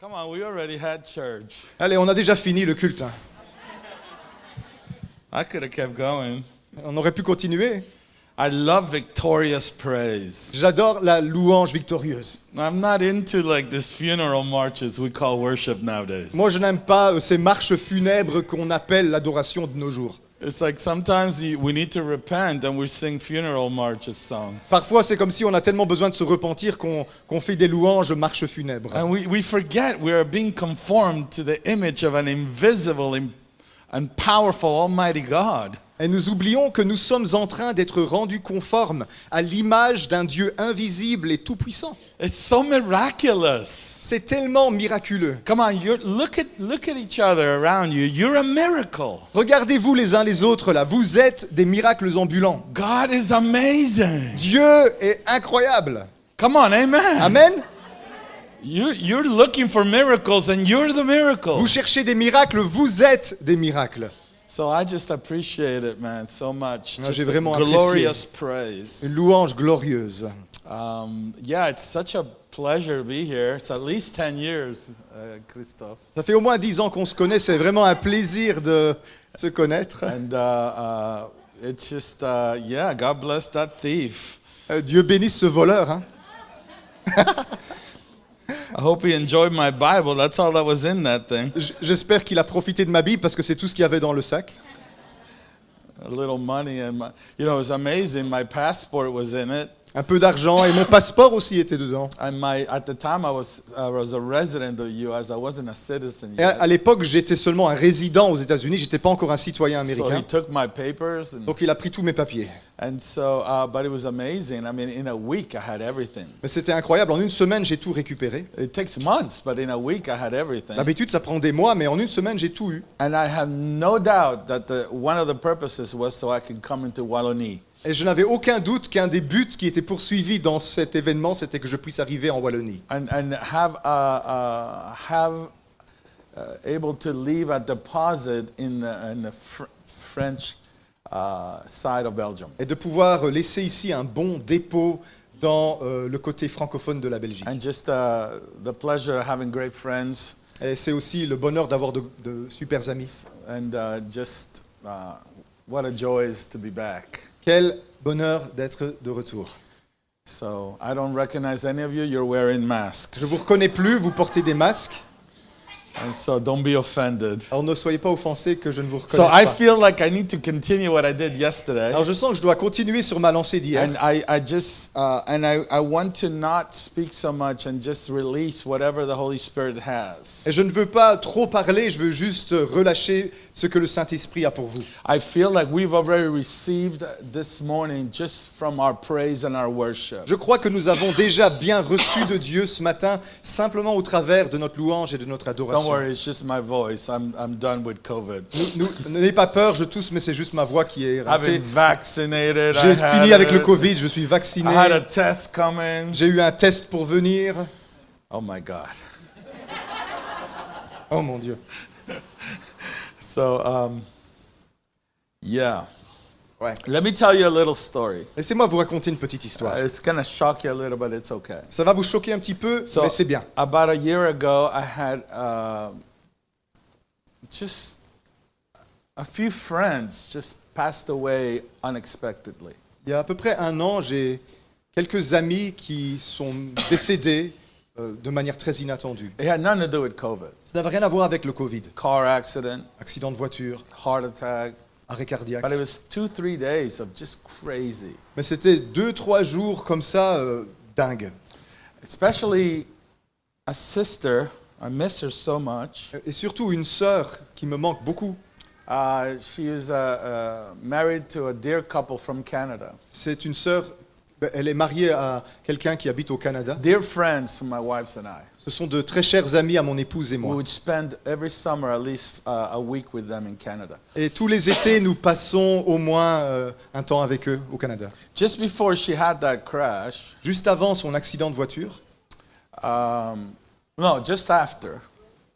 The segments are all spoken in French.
Come on, we already had church. Allez, on a déjà fini le culte. Hein. I could have kept going. On aurait pu continuer. I love victorious praise. J'adore la louange victorieuse. I'm not into like this funeral marches we call worship nowadays. Moi, je n'aime pas ces marches funèbres qu'on appelle l'adoration de nos jours. It's like sometimes we need to repent and we sing funeral marches songs. Parfois, c'est comme si on a tellement besoin de se repentir qu'on fait des louanges marches funèbres. And we forget we are being conformed to the image of an invisible and powerful Almighty God. Et nous oublions que nous sommes en train d'être rendus conformes à l'image d'un Dieu invisible et tout-puissant. It's so miraculous. C'est tellement miraculeux. Come on, look at each other around you. You're a miracle. Regardez-vous les uns les autres là, vous êtes des miracles ambulants. God is amazing. Dieu est incroyable. Come on, amen. Amen. You're looking for miracles and you're the miracle. Vous cherchez des miracles, vous êtes des miracles. So I just appreciate it, man, so much. J'ai Just vraiment a apprécié. glorious praise. Une louange glorieuse. Yeah, it's such a pleasure to be here. It's at least 10 years, Christophe. Ça fait au moins 10 ans qu'on se connaît, c'est vraiment un plaisir de se connaître. And it's just, yeah, God bless that thief. Dieu bénisse ce voleur. Hein. I hope he enjoyed my Bible. That's all that was in that thing. J'espère qu'il a profité de ma Bible parce que c'est tout ce qu'il y avait dans le sac. A little money and it was amazing. My passport was in it. Un peu d'argent et mon passeport aussi était dedans. And at the time I was a resident of the U.S. I wasn't a citizen Et yet. à l'époque, j'étais seulement un résident aux États-Unis, j'étais pas encore un citoyen So he américain. took my papers Donc il a pris tous mes papiers. and so but it was amazing. I mean, in a week I had everything. Mais c'était incroyable, en une semaine, j'ai tout récupéré. It takes months, but in a week I had everything. D'habitude, ça prend des mois, mais en une semaine, j'ai tout eu. And I have no doubt that one of the purposes was so I can come into Wallonie. Et je n'avais aucun doute qu'un des buts qui était poursuivi dans cet événement, c'était que je puisse arriver en Wallonie. And have able to leave a deposit in the French side of Belgium. Et de pouvoir laisser ici un bon dépôt dans le côté francophone de la Belgique. And just the pleasure of having great friends Et c'est aussi le bonheur d'avoir de super amis. and just what a joy is to be back. Quel bonheur d'être de retour. So I don't recognize any of you. You're wearing masks. Je vous reconnais plus, vous portez des masques. And so don't be offended. Alors ne soyez pas offensés que je ne vous So reconnaisse I pas. feel like I need to continue what I did yesterday. Alors je sens que je dois continuer sur ma lancée d'hier. And I just I want to not speak so much and just release whatever the Holy Spirit has. Et je ne veux pas trop parler, je veux juste relâcher ce que le Saint-Esprit a pour vous. I feel like we've already received this morning just from our praise and our worship. Je crois que nous avons déjà bien reçu de Dieu ce matin, simplement au travers de notre louange et de notre Don't adoration. worry, it's just my voice. I'm done with COVID. N'ayez pas peur, je tousse, mais c'est juste ma voix qui est I've ratée. been vaccinated. J'ai I had fini avec le it. Covid, je suis I vacciné. had a test coming. J'ai eu un test pour venir. Oh my God. Oh mon Dieu. So yeah. Ouais. Let me tell you a little story. Laissez-moi vous raconter une petite histoire. It's gonna shock you a little, but it's okay. Ça va vous choquer un petit peu, So mais c'est bien. about a year ago, I had just a few friends just passed away unexpectedly. Il y a à peu près un an, j'ai quelques amis qui sont décédés de manière très inattendue. It had nothing to do with COVID. Ça n'avait rien à voir avec le Covid. Car accident, Accident de voiture, heart attack, arrêt cardiaque. but it was 2-3 days of just crazy. Mais c'était 2-3 jours comme ça, dingues. Especially a sister, I miss her so much. Et surtout une sœur qui me manque beaucoup. She is married to a dear couple from Canada. C'est une sœur, elle est mariée à quelqu'un qui habite au Canada. Dear friends to my wife and I. Ce sont de très chers amis à mon épouse et We moi. would spend every summer at least a week with them in Canada. Et tous les étés, nous passons au moins un temps avec eux au Canada. Just before she had that crash, Juste avant son accident de voiture, no, just after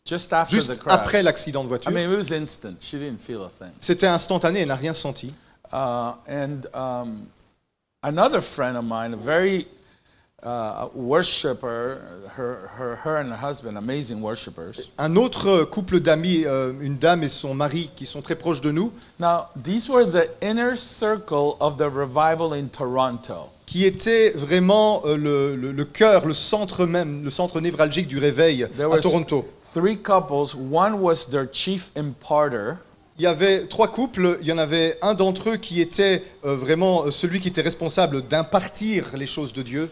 the juste crash. après l'accident de voiture, I mean, it was instant. She didn't feel a thing. c'était instantané, elle n'a rien senti. And another friend of mine, a very worshiper, her and her husband, amazing worshipers. Un autre couple d'amis, une dame et son mari, qui sont très proches de nous, Now, these were the inner circle of the revival in Toronto. qui étaient vraiment le cœur, le centre même, le centre névralgique du réveil There à was Toronto. 3 couples. One was their chief imparter. Il y avait 3 couples, il y en avait un d'entre eux qui était vraiment celui qui était responsable d'impartir les choses de Dieu.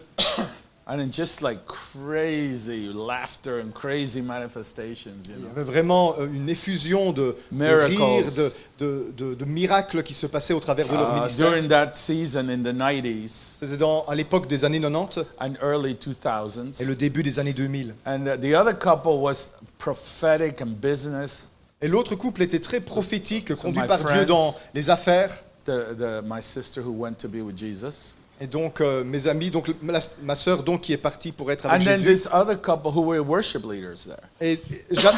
And in just like crazy laughter and crazy manifestations, you Il y know. avait vraiment une effusion de Miracles. rires, de miracles qui se passaient au travers de leur ministère. During that season in the 90s C'était à l'époque des années 90 and early 2000s. et le début des années 2000. And the other couple was prophetic and business. Et l'autre couple était très prophétique, So conduit my par Dieu friends- dans les affaires. My sister who went to be with Jesus. Et donc mes amis, donc ma sœur donc qui est partie pour être And avec then Jésus. this other couple who were worship leaders there. Et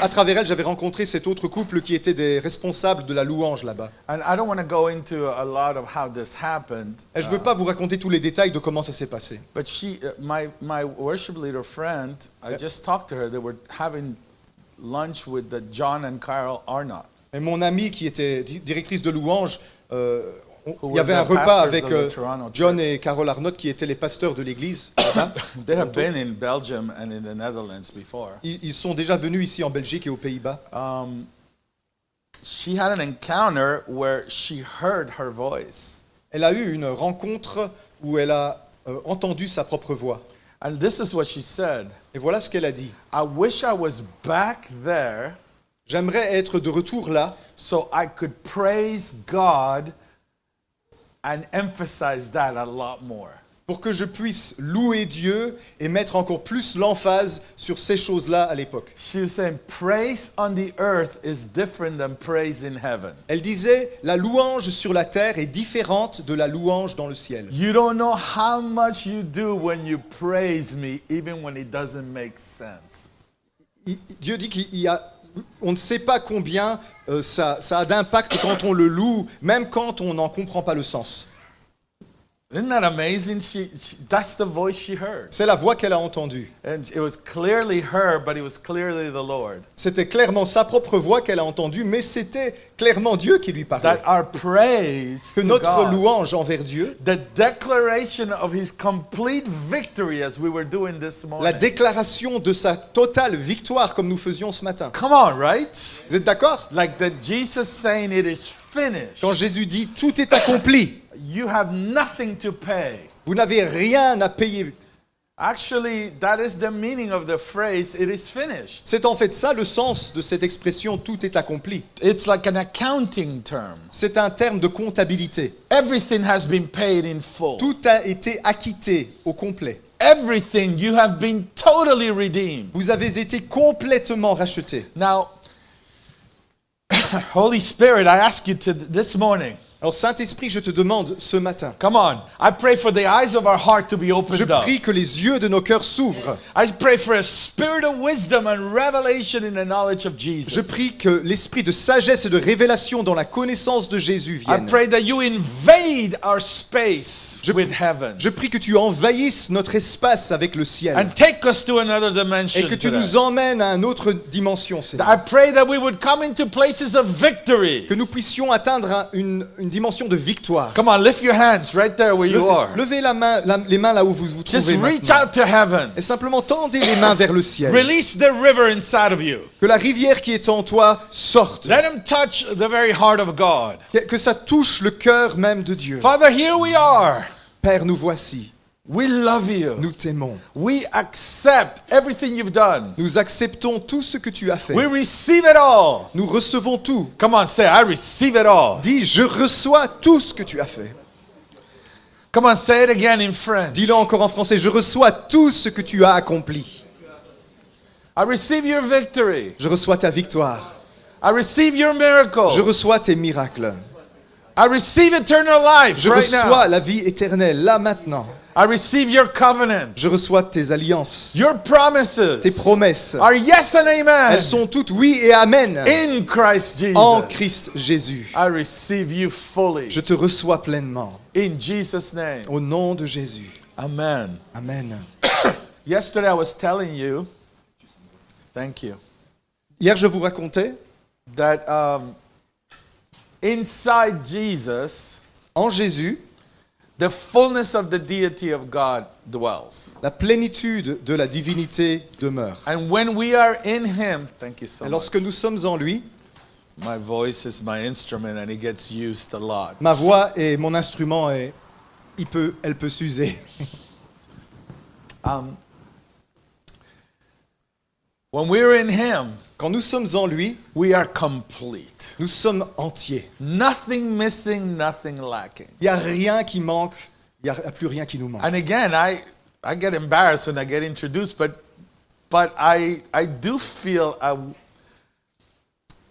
à travers elle, j'avais rencontré cet autre couple qui était des responsables de la louange là-bas. And I don't want to go into a lot of how this happened. Et je ne veux pas vous raconter tous les détails de comment ça s'est passé. But my worship leader friend, I just talked to her. They were having lunch with the John and Carol Arnott. Et mon amie qui était directrice de louange, il y were avait un the repas pastors avec of the Toronto John et Carol Arnott qui étaient les pasteurs de l'église. là-bas. They have been in Belgium and in the Netherlands before. Ils sont déjà venus ici en Belgique et aux Pays-Bas. She had an encounter where she heard her voice. Elle a eu une rencontre où elle a entendu sa propre voix. And this is what she said. Et voilà ce qu'elle a dit. I wish I was back there J'aimerais être de retour là so I could praise God and emphasize that a lot more. pour que je puisse louer Dieu et mettre encore plus l'emphase sur ces choses-là à l'époque. She was saying praise on the earth is different than praise in heaven. Elle disait, la louange sur la terre est différente de la louange dans le ciel. You don't know how much you do when you praise me even when it doesn't make sense. Dieu dit on ne sait pas combien ça a d'impact quand on le loue, même quand on n'en comprend pas le sens. Isn't that amazing? That's the voice she heard. C'est la voix qu'elle a entendue. And it was clearly her, but it was clearly the Lord. C'était clairement sa propre voix qu'elle a entendue, mais c'était clairement Dieu qui lui parlait. That our praise Que to notre God, louange envers Dieu, the declaration of His complete victory as we were doing this la morning. déclaration de sa totale victoire comme nous faisions ce matin. Come on, right? Vous êtes d'accord? Like that Jesus saying it is finished. Quand Jésus dit « tout est accompli », You have nothing to pay. vous n'avez rien à payer. Actually, that is the meaning of the phrase, it is finished. C'est en fait ça le sens de cette expression « tout est accompli It's like an accounting term. ». C'est un terme de comptabilité. Everything has been paid in full. Tout a été acquitté au complet. Everything, you have been totally redeemed. Vous avez été complètement racheté. Now, Holy Spirit, I ask you this morning. Alors Saint-Esprit, je te demande ce matin, Come on. I pray for the eyes of our heart to be je opened up. prie que les yeux de nos cœurs s'ouvrent. I pray for a spirit of wisdom and revelation in the knowledge of Jesus. Je prie que l'esprit de sagesse et de révélation dans la connaissance de Jésus I vienne. pray that you invade our space with heaven Je prie que tu envahisses notre espace avec le ciel and take us to another dimension. et que tu today. nous emmènes à une autre dimension, Seigneur. I pray that we would come into places of victory. Que nous puissions atteindre une dimension de victoire. Come on, lift your hands right there where you are. Levez les mains là où vous vous Just trouvez reach maintenant. out to heaven. Et simplement tendez les mains vers le ciel. Release the river inside of you. Que la rivière qui est en toi sorte. Let him touch the very heart of God. Que ça touche le cœur même de Dieu. Father, here we are. Père, nous voici. We love you. Nous t'aimons. We accept everything you've done. Nous acceptons tout ce que tu as fait. We receive it all. Nous recevons tout. Come on, say, I receive it all. Dis, je reçois tout ce que tu as fait. Come on, say it again in French. Dis-le encore en français. Je reçois tout ce que tu as accompli. I receive your victory. Je reçois ta victoire. I receive your miracles. Je reçois tes miracles. I receive eternal life Je right reçois now. la vie éternelle, là maintenant. I receive your covenant. Je reçois tes alliances, Your promises tes promesses. are yes and amen Elles sont toutes oui et amen in Christ Jesus. en Christ Jésus. I receive you fully Je te reçois pleinement. in Jesus' name. Au nom de Jésus. Amen. Amen. Yesterday I was telling you, thank you, Hier, je vous racontais, that inside Jesus, en Jésus, the fullness of the deity of God dwells. la plénitude de la divinité demeure. And when we are in Him, thank you so Et much. lorsque nous sommes en lui, My voice is my instrument and it gets used a lot. ma voix est mon instrument et elle peut s'user. When we're in Him, Quand nous sommes en lui, we are complete. nous sommes entiers. Nothing missing, nothing lacking. Il n'y a rien qui manque, il n'y a plus rien qui nous manque. And again, I get embarrassed when I get introduced, but I do feel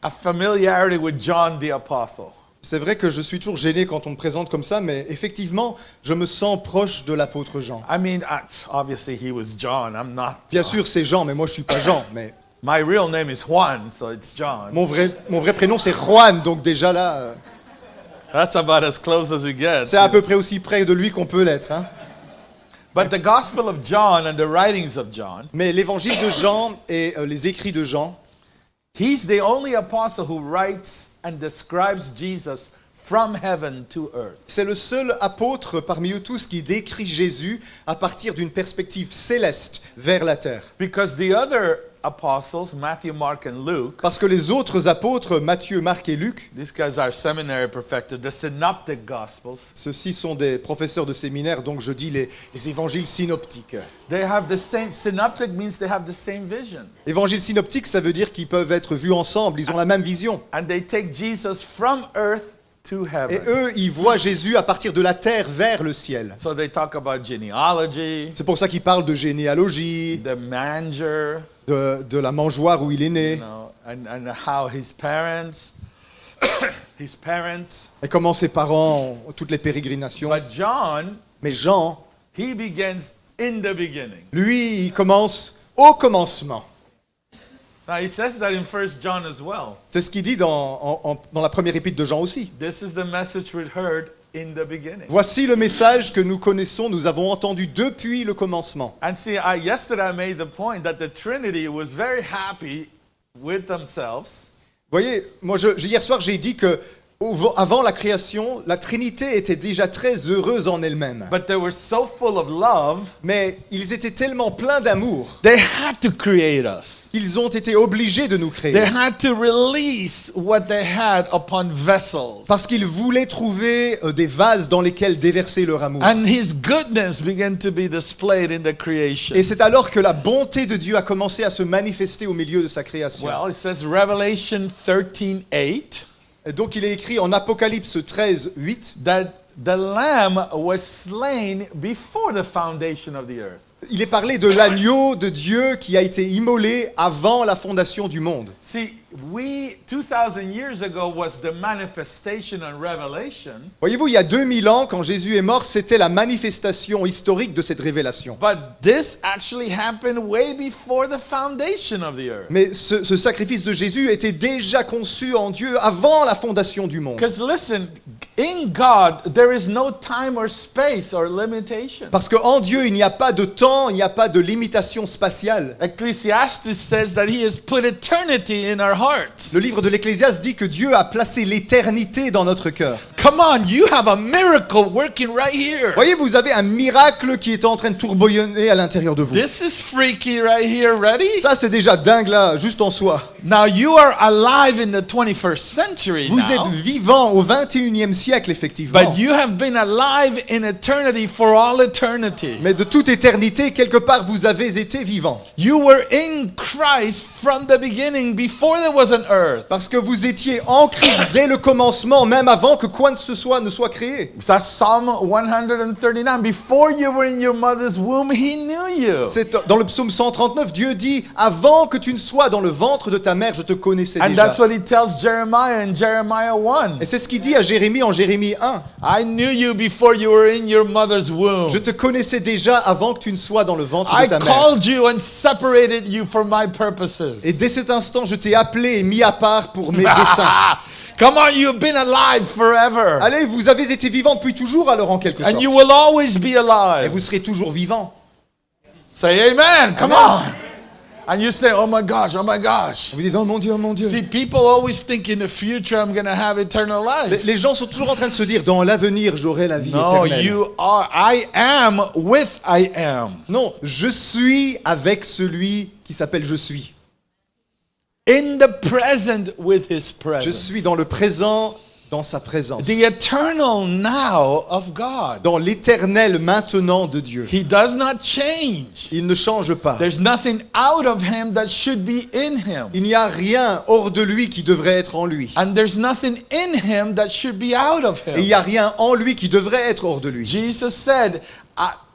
a familiarity with John the Apostle. C'est vrai que je suis toujours gêné quand on me présente comme ça, mais effectivement, je me sens proche de l'apôtre Jean. I mean, obviously he was John. I'm not. Bien John. sûr, c'est Jean, mais moi je suis pas Jean. Mais My real name is Juan, so it's John. mon vrai prénom c'est Juan, donc déjà là, That's about as close as we get. c'est à peu près aussi près de lui qu'on peut l'être. Hein. But the Gospel of John and the writings of John, Mais l'évangile de Jean et les écrits de Jean, he's the only apostle who writes and describes Jesus from heaven to earth. c'est le seul apôtre parmi eux tous qui décrit Jésus à partir d'une perspective céleste vers la terre. Because the other apostles, Matthew, Mark, and Luke, Parce que les autres apôtres, Matthieu, Marc et Luc, these guys are seminary professors, the synoptic gospels, ceux-ci sont des professeurs de séminaire, donc je dis les évangiles synoptiques. they have the same, synoptic means they have the same vision. Évangile synoptique, ça veut dire qu'ils peuvent être vus ensemble, ils ont la même vision. And they take Jesus from earth to Et heaven. eux, ils voient Jésus à partir de la terre vers le ciel. So they talk about genealogy, C'est pour ça qu'ils parlent de généalogie, the manger, de la mangeoire où il est né, and how his parents, et comment ses parents ont toutes les pérégrinations. But John, Mais Jean, he begins in the beginning. lui, il commence au commencement. Now he says that in 1 John as well. C'est ce qu'il dit dans la première épître de Jean aussi. This is the message we heard in the beginning. Voici le message que nous connaissons, nous avons entendu depuis le commencement. And see, yesterday I made the point that the Trinity was very happy with themselves. Vous voyez, moi, hier soir, j'ai dit que avant la création, la Trinité était déjà très heureuse en elle-même. But they were so full of love, Mais ils étaient tellement pleins d'amour, they had to create us. ils ont été obligés de nous They créer. had to release what they had upon vessels. Parce qu'ils voulaient trouver des vases dans lesquels déverser leur amour. And his goodness began to be displayed in the creation. Et c'est alors que la bonté de Dieu a commencé à se manifester au milieu de sa création. Well, it says Revelation 13:8 Et donc il est écrit en Apocalypse 13, 8, that the lamb was slain before the foundation of the earth. il est parlé de l'agneau de Dieu qui a été immolé avant la fondation du monde. See, 2000 years ago was the manifestation on Revelation, Voyez-vous, il y a 2000 ans, quand Jésus est mort, c'était la manifestation historique de cette révélation. but this actually happened way before the foundation of the earth. Mais ce sacrifice de Jésus était déjà conçu en Dieu avant la fondation du monde. Because listen, in God there is no time or space or limitation. Parce qu'en Dieu, il n'y a pas de temps, il n'y a pas de limitation spatiale. Ecclesiastes says that he has put eternity in our hearts. Le livre de l'Ecclésiaste dit que Dieu a placé l'éternité dans notre cœur. Come on, you have a miracle working right here. Voyez, vous avez un miracle qui est en train de tourbillonner à l'intérieur de vous. This is freaky right here, ready? Ça, c'est déjà dingue là, juste en soi. Now you are alive in the 21st century Vous now, êtes vivant au 21e siècle, effectivement. but you have been alive in eternity for all eternity. Mais de toute éternité, quelque part, vous avez été vivant. You were in Christ from the beginning, before there was an earth. Parce que vous étiez en Christ dès le commencement, même avant que quoi que ce soit ne soit créé. That's Psalm 139. Before you were in your mother's womb, he knew you. C'est dans le psaume 139, Dieu dit « Avant que tu ne sois dans le ventre de ta mère, je te connaissais And déjà that's what he tells Jeremiah in Jeremiah 1. » Et c'est ce qu'il dit à Jérémie en Jérémie 1. I knew you before you were in your mother's womb. Je te connaissais déjà avant que tu ne sois dans le ventre de I ta mère. called you and separated you for my purposes. Et dès cet instant, je t'ai appelé et mis à part pour mes desseins. Come on, you've been alive forever. Allez, vous avez été vivant depuis toujours alors en quelque sorte. And you will always be Et alive. vous serez toujours vivant. Say amen. Come Amen. on. And you say, oh my gosh, oh my gosh. Vous dites, oh mon Dieu, oh mon Dieu. See, people always think in the future I'm going to have eternal life. Les gens sont toujours en train de se dire, dans l'avenir, j'aurai la vie No, éternelle. you are. I am with I am. Non, je suis avec celui qui s'appelle je suis. In the present with his presence. Je suis dans le présent, dans sa présence. The eternal now of God. Dans l'éternel maintenant de Dieu. He does not change. Il ne change pas. There's nothing out of him that should be in him. Il n'y a rien hors de lui qui devrait être en lui. And there's nothing in him that should be out of Et il him. n'y a rien en lui qui devrait être hors de lui. Jesus said,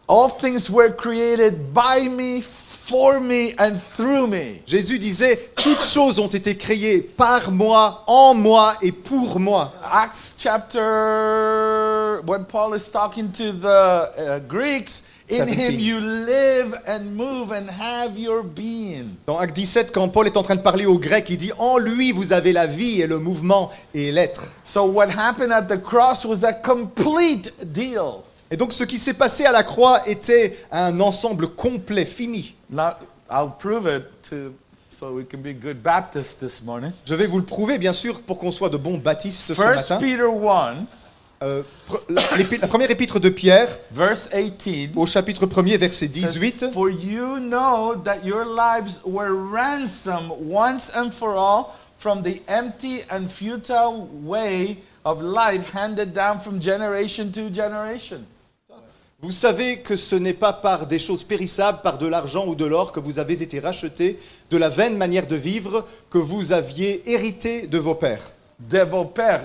all things were created by me, for me, and through me. Jésus disait, toutes choses ont été créées par moi, en moi et pour moi. Acts chapter, when Paul is talking to the Greeks, in 17. him you live and move and have your being. Dans Acte 17, quand Paul est en train de parler aux Grecs, il dit, en lui vous avez la vie et le mouvement et l'être. So what happened at the cross was a complete deal. Et donc ce qui s'est passé à la croix était un ensemble complet, fini. Now, I'll prove it so we can be good Baptists this morning. Je vais vous le prouver, bien sûr, pour qu'on soit de bons baptistes ce First matin. Peter 1, La première épître de Pierre, verse 18. au chapitre 1er, verset says, 18. For you know that your lives were ransomed once and for all from the empty and futile way of life handed down from generation to generation. Vous savez que ce n'est pas par des choses périssables, par de l'argent ou de l'or que vous avez été rachetés, de la vaine manière de vivre que vous aviez hérité de vos pères, De vos pères,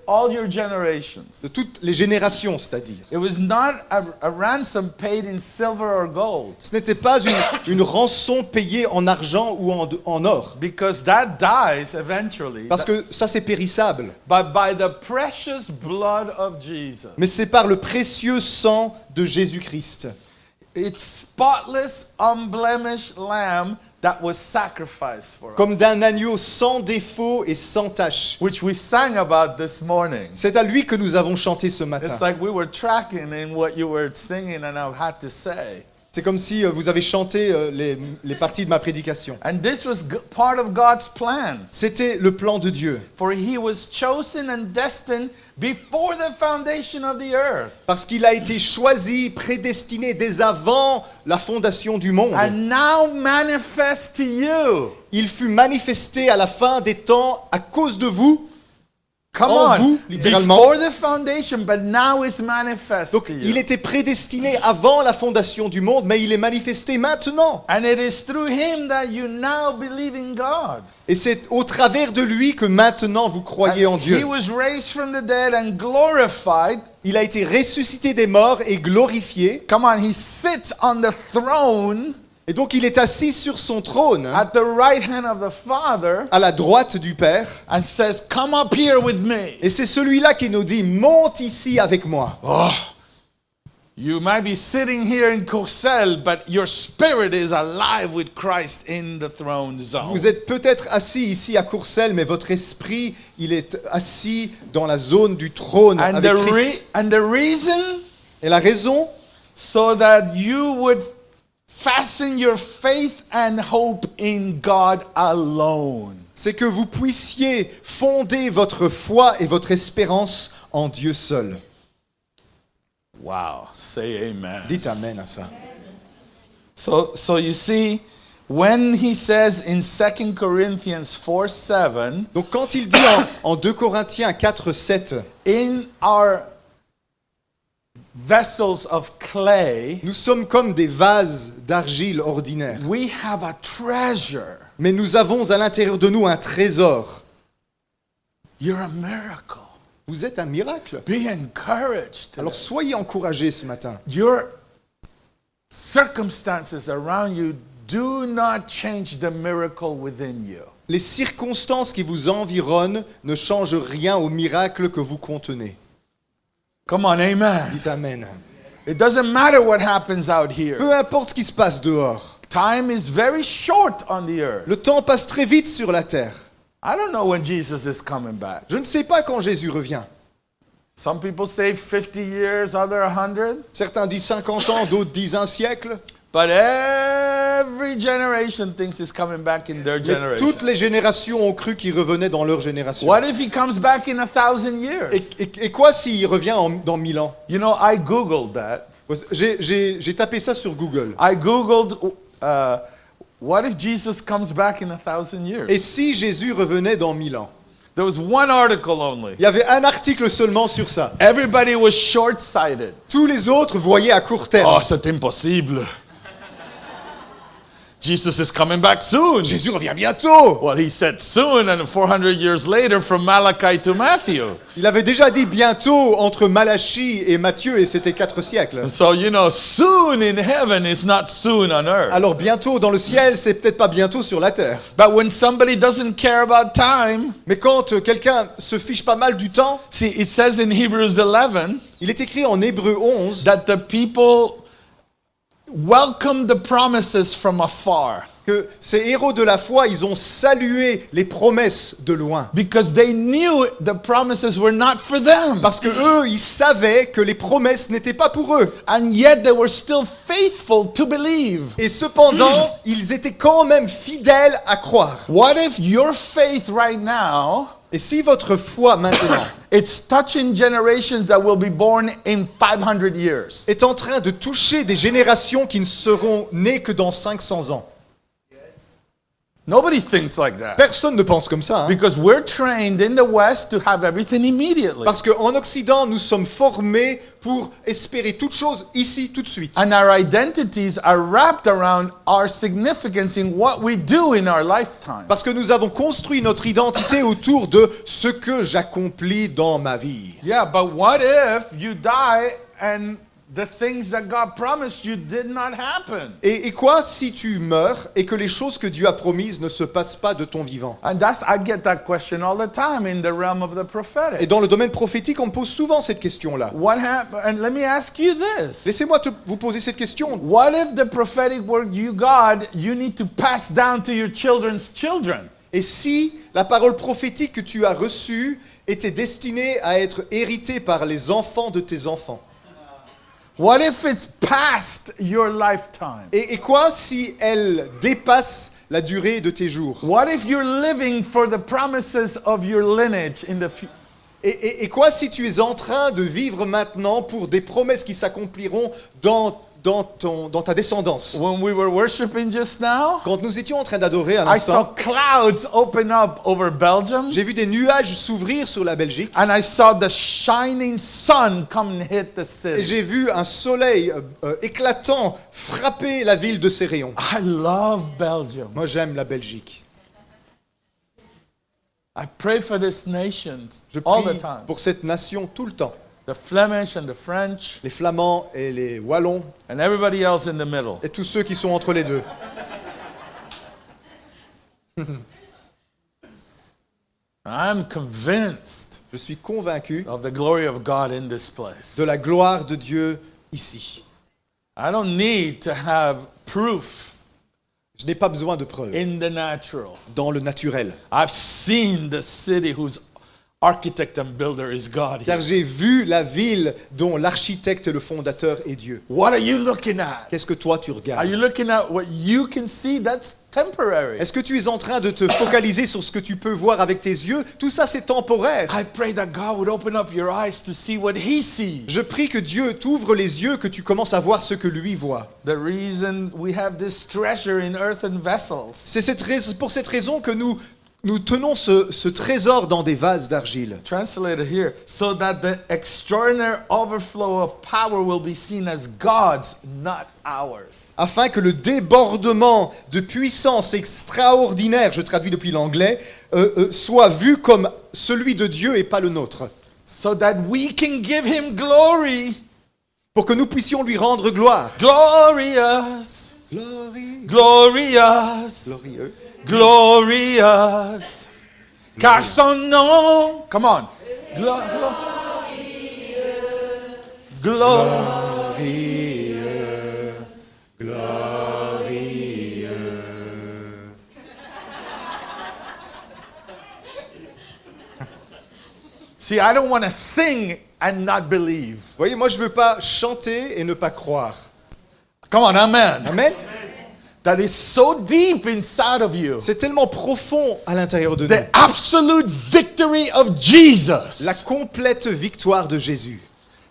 all your generations. de toutes les générations, c'est-à-dire. It was not a ransom paid in silver or gold, Ce n'était pas une rançon payée en argent ou en or, because that dies eventually. parce que ça c'est périssable. But by the precious blood of Jesus. Mais c'est par le précieux sang de Jésus-Christ. It's spotless, unblemished lamb that was sacrificed for us, Comme d'un agneau sans défaut et sans tache. which we sang about this morning. C'est à lui que nous avons chanté ce It's matin. like we were tracking in what you were singing and I had to say. C'est comme si vous avez chanté les parties de ma prédication. And this was part of God's plan. C'était le plan de Dieu. For he was chosen and destined before the foundation of the earth. Parce qu'il a été choisi, prédestiné dès avant la fondation du monde. And now manifest to you. Il fut manifesté à la fin des temps à cause de vous. Come En on. vous, littéralement. Before the foundation, but now it's manifest Donc to il you. était prédestiné avant la fondation du monde, mais il est manifesté maintenant. And it is through him that you now believe in God. Et c'est au travers de lui que maintenant vous croyez en And he Dieu. was raised from the dead and glorified. Il a été ressuscité des morts et glorifié. Come on, he sits on the throne Et donc il est assis sur son trône, at the right hand of the Father à la droite du Père. and says, come up here with me. Et c'est celui-là qui nous dit, monte ici avec moi. Oh, you might be sitting here in Courcelles, but your spirit is alive with Christ in the throne zone. Vous êtes peut-être assis ici à Courcelles, mais votre esprit, il est assis dans la zone du trône And avec the, Christ. and the reason, Et la raison, so that you would fasten your faith and hope in God alone. c'est que vous puissiez fonder votre foi et votre espérance en Dieu seul. Wow, say amen. Dites amen à ça. So you see, when he says in 2 Corinthians 4:7, Donc quand il dit en 2 Corinthiens 4, 7, in our vessels of clay, nous sommes comme des vases d'argile ordinaires, we have a treasure. mais nous avons à l'intérieur de nous un trésor. You're a miracle. Vous êtes un miracle. Be encouraged. Alors soyez encouragés ce matin. Your circumstances around you do not change the miracle within you. Les circonstances qui vous environnent ne changent rien au miracle que vous contenez. Come on, amen. Dites amen. It doesn't matter what happens out here. Peu importe ce qui se passe dehors. Time is very short on the earth. Le temps passe très vite sur la terre. I don't know when Jesus is coming back. Je ne sais pas quand Jésus revient. Some people say 50 years, other 100. Certains disent 50 ans, d'autres disent un siècle. But every generation thinks he's coming back in their Mais generation. toutes les générations ont cru qu'il revenait dans leur génération. What if he comes back in 1,000 years? Et quoi s'il revient dans 1000 ans? You know, I Googled that. J'ai tapé ça sur Google. I Googled, what if Jesus comes back in 1,000 years? Et si Jésus revenait dans 1000 ans? There was one article only. Il y avait un article seulement sur ça. Everybody was short-sighted. Tous les autres voyaient à court terme. Oh, c'est impossible. Jesus is coming back soon. Jésus revient bientôt. Well, he said soon, and 400 years later, from Malachi to Matthew. Il avait déjà dit bientôt entre Malachie et Matthieu, et c'était 4 siècles. So, you know, soon in heaven is not soon on earth. Alors bientôt dans le ciel, c'est peut-être pas bientôt sur la terre. But when somebody doesn't care about time, Mais quand quelqu'un se fiche pas mal du temps, see, it says in Hebrews 11 il est écrit en Hébreux 11 that the people welcomed the promises from afar que ces héros de la foi, ils ont salué les promesses de loin. because they knew the promises were not for them. Parce que eux, ils savaient que les promesses n'étaient pas pour eux. And yet they were still faithful to believe. Et cependant, ils étaient quand même fidèles à croire. What if your faith right now, Et si votre foi maintenant it's touching generations that will be born in 500 years? est en train de toucher des générations qui ne seront nées que dans 500 ans? Nobody thinks like that. Personne ne pense comme ça. Hein? Because we're trained in the West to have everything immediately. Parce qu'en Occident, nous sommes formés pour espérer toute chose ici, tout de suite. And our identities are wrapped around our significance in what we do in our lifetime. Parce que nous avons construit notre identité autour de ce que j'accomplis dans ma vie. Yeah, but what if you die and the things that God promised you did not happen? Et quoi si tu meurs et que les choses que Dieu a promises ne se passent pas de ton vivant? And I get that question all the time in the realm of the Et prophetic. dans le domaine prophétique, on me pose souvent cette question-là. What happened? And let me ask you this. Laissez-moi vous poser cette question. What if the prophetic word you got, you need to pass down to your children's children? Et si la parole prophétique que tu as reçue était destinée à être héritée par les enfants de tes enfants? What if it's past your lifetime? Et quoi si elle dépasse la durée de tes jours? What if you're living for the promises of your lineage in the future? Et quoi si tu es en train de vivre maintenant pour des promesses qui s'accompliront dans ta descendance? When we were worshiping just now, Quand nous étions en train d'adorer à I saw l'instant, clouds open up over Belgium, j'ai vu des nuages s'ouvrir sur la Belgique and I saw the shining sun come and hit the et city. j'ai vu un soleil éclatant frapper la ville de ses rayons. I love Belgium. Moi, j'aime la Belgique. I pray for this nation Je all the prie time. pour cette nation tout le temps. The Flemish and the French Les Flamands et les Wallons and everybody else in the middle. et tous ceux qui sont entre les deux. I'm convinced Je suis convaincu of the glory of God in this place. de la gloire de Dieu ici. I don't need to have proof Je n'ai pas besoin de preuves in the natural. dans le naturel. I've seen the city whose architect and builder is God Car here. j'ai vu la ville dont l'architecte et le fondateur est Dieu. What are you looking at? Qu'est-ce que toi tu Are regardes? you looking at what you can see? That's temporary. Est-ce que tu es en train de te focaliser sur ce que tu peux voir avec tes yeux? Tout ça, c'est temporaire. I pray that God would open up your eyes to see what He sees. Je prie que Dieu t'ouvre les yeux, que tu commences à voir ce que lui voit. The reason we have this treasure in earthen vessels C'est pour cette raison que nous tenons ce trésor dans des vases d'argile. translated here, so that the extraordinary overflow of power will be seen as God's, not ours. Afin que le débordement de puissance extraordinaire, je traduis depuis l'anglais, soit vu comme celui de Dieu et pas le nôtre. So that we can give Him glory. Pour que nous puissions lui rendre gloire. Glorious, glorious, Glorieux. glorious. Car son nom, come on. Glorieux, glorieux. See, I don't want to sing and not believe. Vous voyez, moi je veux pas chanter et ne pas croire. Come on, amen. Amen. That is so deep inside of you. C'est tellement profond à l'intérieur de nous. The absolute victory of Jesus. La complète victoire de Jésus.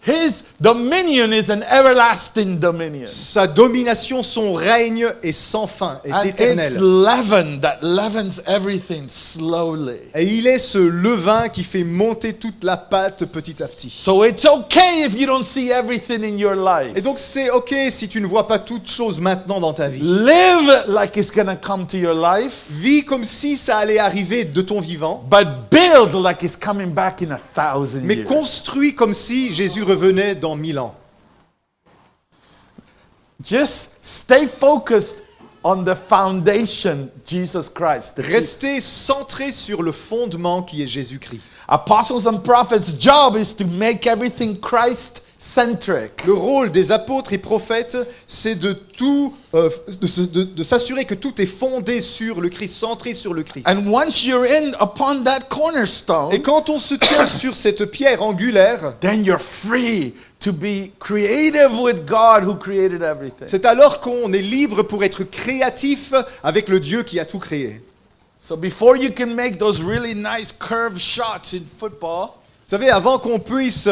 His dominion is an everlasting dominion. Sa domination, son règne est sans fin, est And it's éternel. leaven that leavens everything slowly. Et il est ce levain qui fait monter toute la pâte petit à petit. So it's okay if you don't see everything in your life. Et donc c'est ok si tu ne vois pas toutes choses maintenant dans ta vie. Live like it's going to come to your life, Vis comme si ça allait arriver de ton vivant, but build like it's coming back in 1,000 mais years. construis comme si Jésus revenait dans 1000 ans. Just stay focused on the foundation, Jesus Christ. Restez centré sur le fondement qui est Jésus-Christ. Apostles and prophets' job is to make everything Christ-centric. Le rôle des apôtres et prophètes, c'est de s'assurer que tout est fondé sur le Christ, centré sur le Christ. And once you're in upon that cornerstone, Et quand on se tient sur cette pierre angulaire, then you're free to be creative with God who created everything. c'est alors qu'on est libre pour être créatif avec le Dieu qui a tout créé. So before you can make those really nice curved shots in football, Vous savez, avant qu'on puisse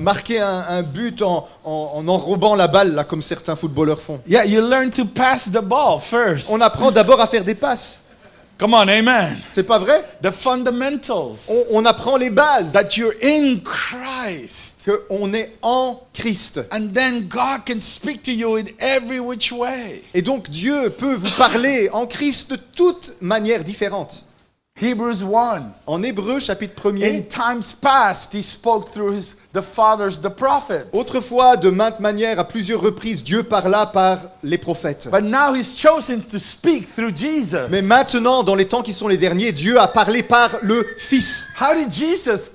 marquer un but en enrobant la balle, là, comme certains footballeurs font, yeah, you learn to pass the ball first. on apprend d'abord à faire des passes. Come on, amen. C'est pas vrai? The fundamentals. On apprend les bases, That you're in Christ. qu'on est en Christ. And then God can speak to you in every which way. Et donc Dieu peut vous parler en Christ de toute manière différente. Hebrews 1. En Hébreux, chapitre In 1er, times past, he spoke through the fathers, the prophets. autrefois, de maintes manières, à plusieurs reprises, Dieu parla par les prophètes. But now he's chosen to speak through Jesus. Mais maintenant, dans les temps qui sont les derniers, Dieu a parlé par le Fils. How did Jesus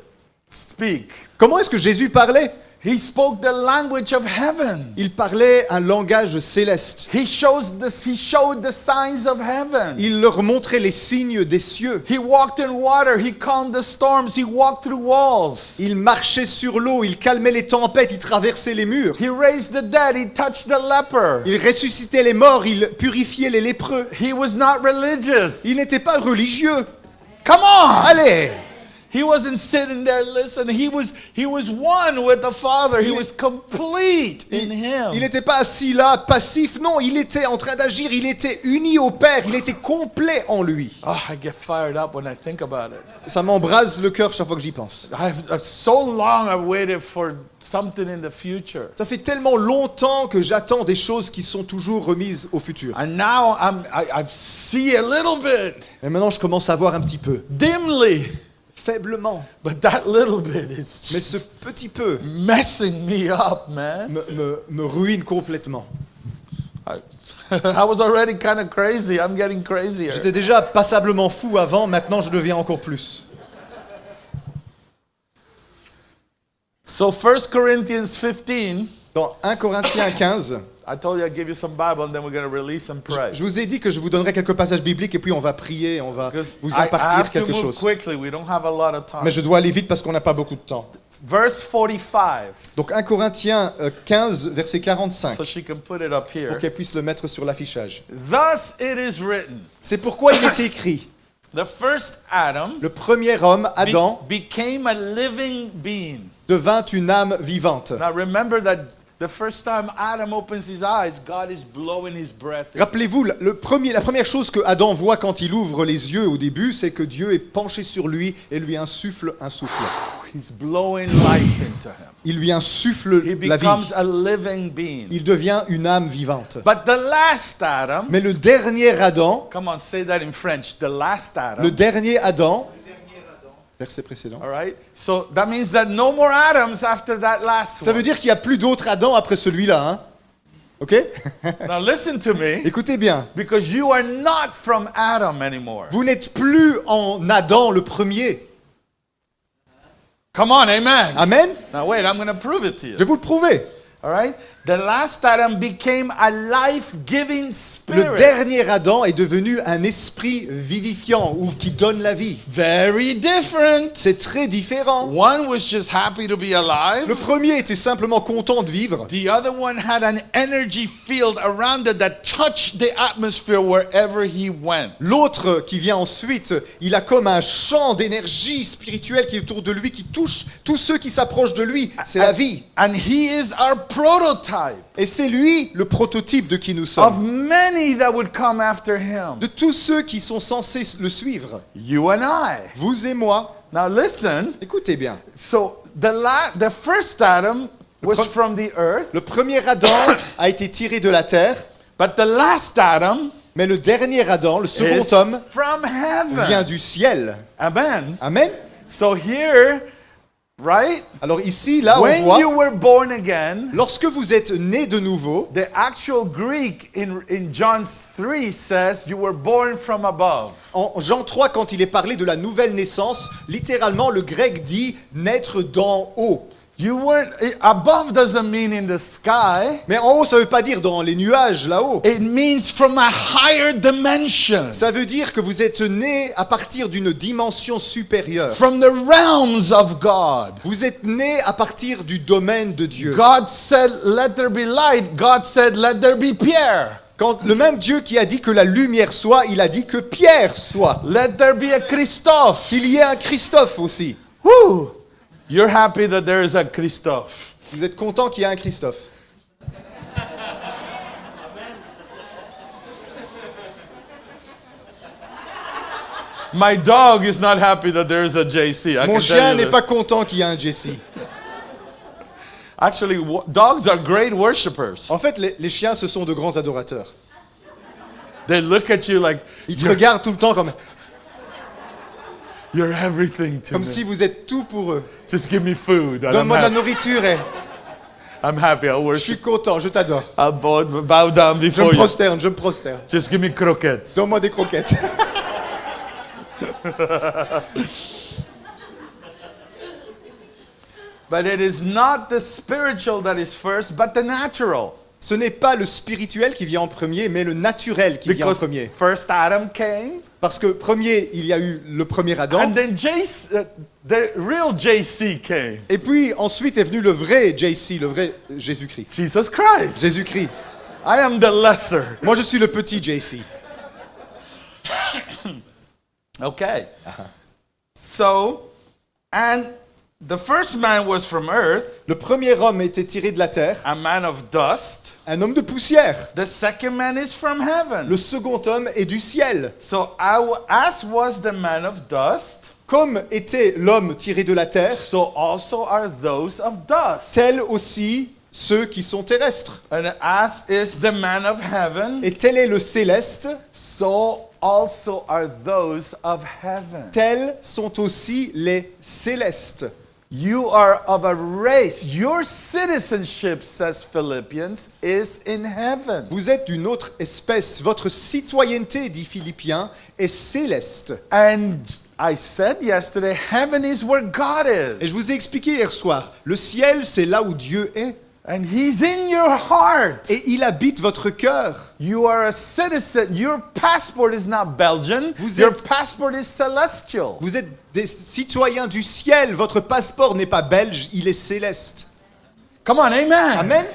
speak? Comment est-ce que Jésus parlait? He spoke the language of heaven. Il parlait un langage céleste. He showed the signs of heaven. Il leur montrait les signes des cieux. He walked in water. He calmed the storms. He walked through walls. Il marchait sur l'eau, il calmait les tempêtes, il traversait les murs. He raised the dead. He touched the leper. Il ressuscitait les morts, il purifiait les lépreux. He was not religious. Il n'était pas religieux. Come on! Allez! He wasn't sitting there listening. He was one with the Father. He was complete in Him. Il n'était pas assis là, passif. Non, il était en train d'agir. Il était uni au Père. Il était complet en lui. Oh, I get fired up when I think about it. Ça m'embrase le cœur chaque fois que j'y pense. So long I've waited for something in the future. Ça fait tellement longtemps que j'attends des choses qui sont toujours remises au futur. And now I see a little bit, Et maintenant, je commence à voir un petit peu. dimly, Faiblement. but that little bit is Mais just ce petit peu messing me up, man. me ruine complètement. I was already kind of crazy. I'm getting crazier. J'étais déjà passablement fou avant. Maintenant, je deviens encore plus. So 1 Corinthians 15, Dans 1 Corinthiens 15, I told you I'd give you some Bible and then we're going to release and pray. je vous ai dit que je vous donnerai quelques passages bibliques et puis on va prier, on va Because vous I impartir have to quelque move chose. quickly. We don't have a lot of time. Mais je dois aller vite parce qu'on n'a pas beaucoup de temps. Verse 45, Donc 1 Corinthiens 15, verset 45, so she can put it up pour here. qu'elle puisse le mettre sur l'affichage. Thus it is written, C'est pourquoi il est écrit, the first Adam le premier homme, Adam, became a living being. devint une âme vivante. Now remember that the first time Adam opens his eyes, God is blowing his breath. Rappelez-vous, la première chose que Adam voit quand il ouvre les yeux au début, c'est que Dieu est penché sur lui et lui insuffle un souffle. He's blowing life into him. Il lui insuffle He la vie. becomes a living being. Il devient une âme vivante. But the last Adam, Mais le dernier Adam, come on, say that in French. The last Adam. le dernier Adam, verset précédent, All right? So that means that no more Adams after that last ça veut one. dire qu'il n'y a plus d'autres Adam après celui-là. Hein? Ok? Now listen to me, Écoutez bien, because you are not from Adam anymore. vous n'êtes plus en Adam le premier. Come on, amen. Amen? Now wait, I'm going to prove it to Je you. vais vous le prouver. All right? The last Adam became a life-giving Le spirit. dernier Adam est devenu un esprit vivifiant ou qui donne la vie. Very different. C'est très différent. One was just happy to be alive. Le premier était simplement content de vivre. The other one had an energy field around it that touched the atmosphere wherever he went. L'autre qui vient ensuite, il a comme un champ d'énergie spirituelle qui est autour de lui, qui touche tous ceux qui s'approchent de lui. C'est la vie. And he is our prototype Et c'est lui le prototype de qui nous of sommes. many that would come after him. De tous ceux qui sont censés le suivre. You and I. Vous et moi. Now listen. Écoutez bien. So the first Adam was pre- from the earth, Le premier Adam a été tiré de la terre, but the last Adam mais le dernier Adam, le second is homme, from vient heaven. du ciel. Amen. Amen. So here, right? Alors ici, là, on When voit, you were born again, lorsque vous êtes né de nouveau, the actual Greek in John 3 says you were born from above. en Jean 3, quand il est parlé de la nouvelle naissance, littéralement, le grec dit naître d'en haut. You weren't, above doesn't mean in the sky. Mais en haut, ça ne veut pas dire dans les nuages, là-haut. It means from a higher dimension. Ça veut dire que vous êtes né à partir d'une dimension supérieure. From the realms of God. Vous êtes né à partir du domaine de Dieu. God said, let there be light. God said, let there be Pierre. Quand le même Dieu qui a dit que la lumière soit, il a dit que Pierre soit. Let there be a Christophe. Qu'il y ait un Christophe aussi. Woo! You're happy that there is a Christophe. Vous êtes content qu'il y ait un Christophe. My dog is not happy that there is a JC. I Mon can chien tell you n'est this. pas content qu'il y ait un Jesse. Actually, dogs are great worshipers. En fait, les chiens, ce sont de grands adorateurs. They look at you like Ils te regardent tout le temps you're everything to comme me. si vous êtes tout pour eux. Just give me food. And Donne-moi de la nourriture et I'm happy. I'll je suis worship. content, je t'adore. I'll bow down Je before me you. prosterne, je me prosterne. Just give me croquettes. Donne-moi des croquettes. But it is not the spiritual that is first, but the natural. Ce n'est pas le spirituel qui vient en premier, mais le naturel qui vient en Because premier. first Adam came, Parce que premier, il y a eu le premier Adam. and then the real JC came. Et puis ensuite est venu le vrai JC, le vrai Jésus-Christ. Jesus Christ. Jésus-Christ. I am the lesser. Moi, je suis le petit JC. Okay. So, and the first man was from earth, Le premier homme était tiré de la terre, a man of dust. un homme de poussière. The second man is from heaven. Le second homme est du ciel. So, as was the man of dust, Comme était l'homme tiré de la terre, so also are those of dust. tels aussi ceux qui sont terrestres. And as is the man of heaven, Et tel est le céleste, so also are those of heaven. tels sont aussi les célestes. You are of a race. Your citizenship, says Philippians, is in heaven. Vous êtes d'une autre espèce. Votre citoyenneté, dit Philippiens, est céleste. And I said yesterday, heaven is where God Et je is. vous ai expliqué hier soir, le ciel, c'est là où Dieu est. And He's in your heart. Et il habite votre cœur. You are a citizen. Your passport is not Belgian. Vous Your êtes- passport is celestial. Vous êtes des citoyens du ciel. Votre passeport n'est pas belge, il est céleste. Come on, amen. Amen.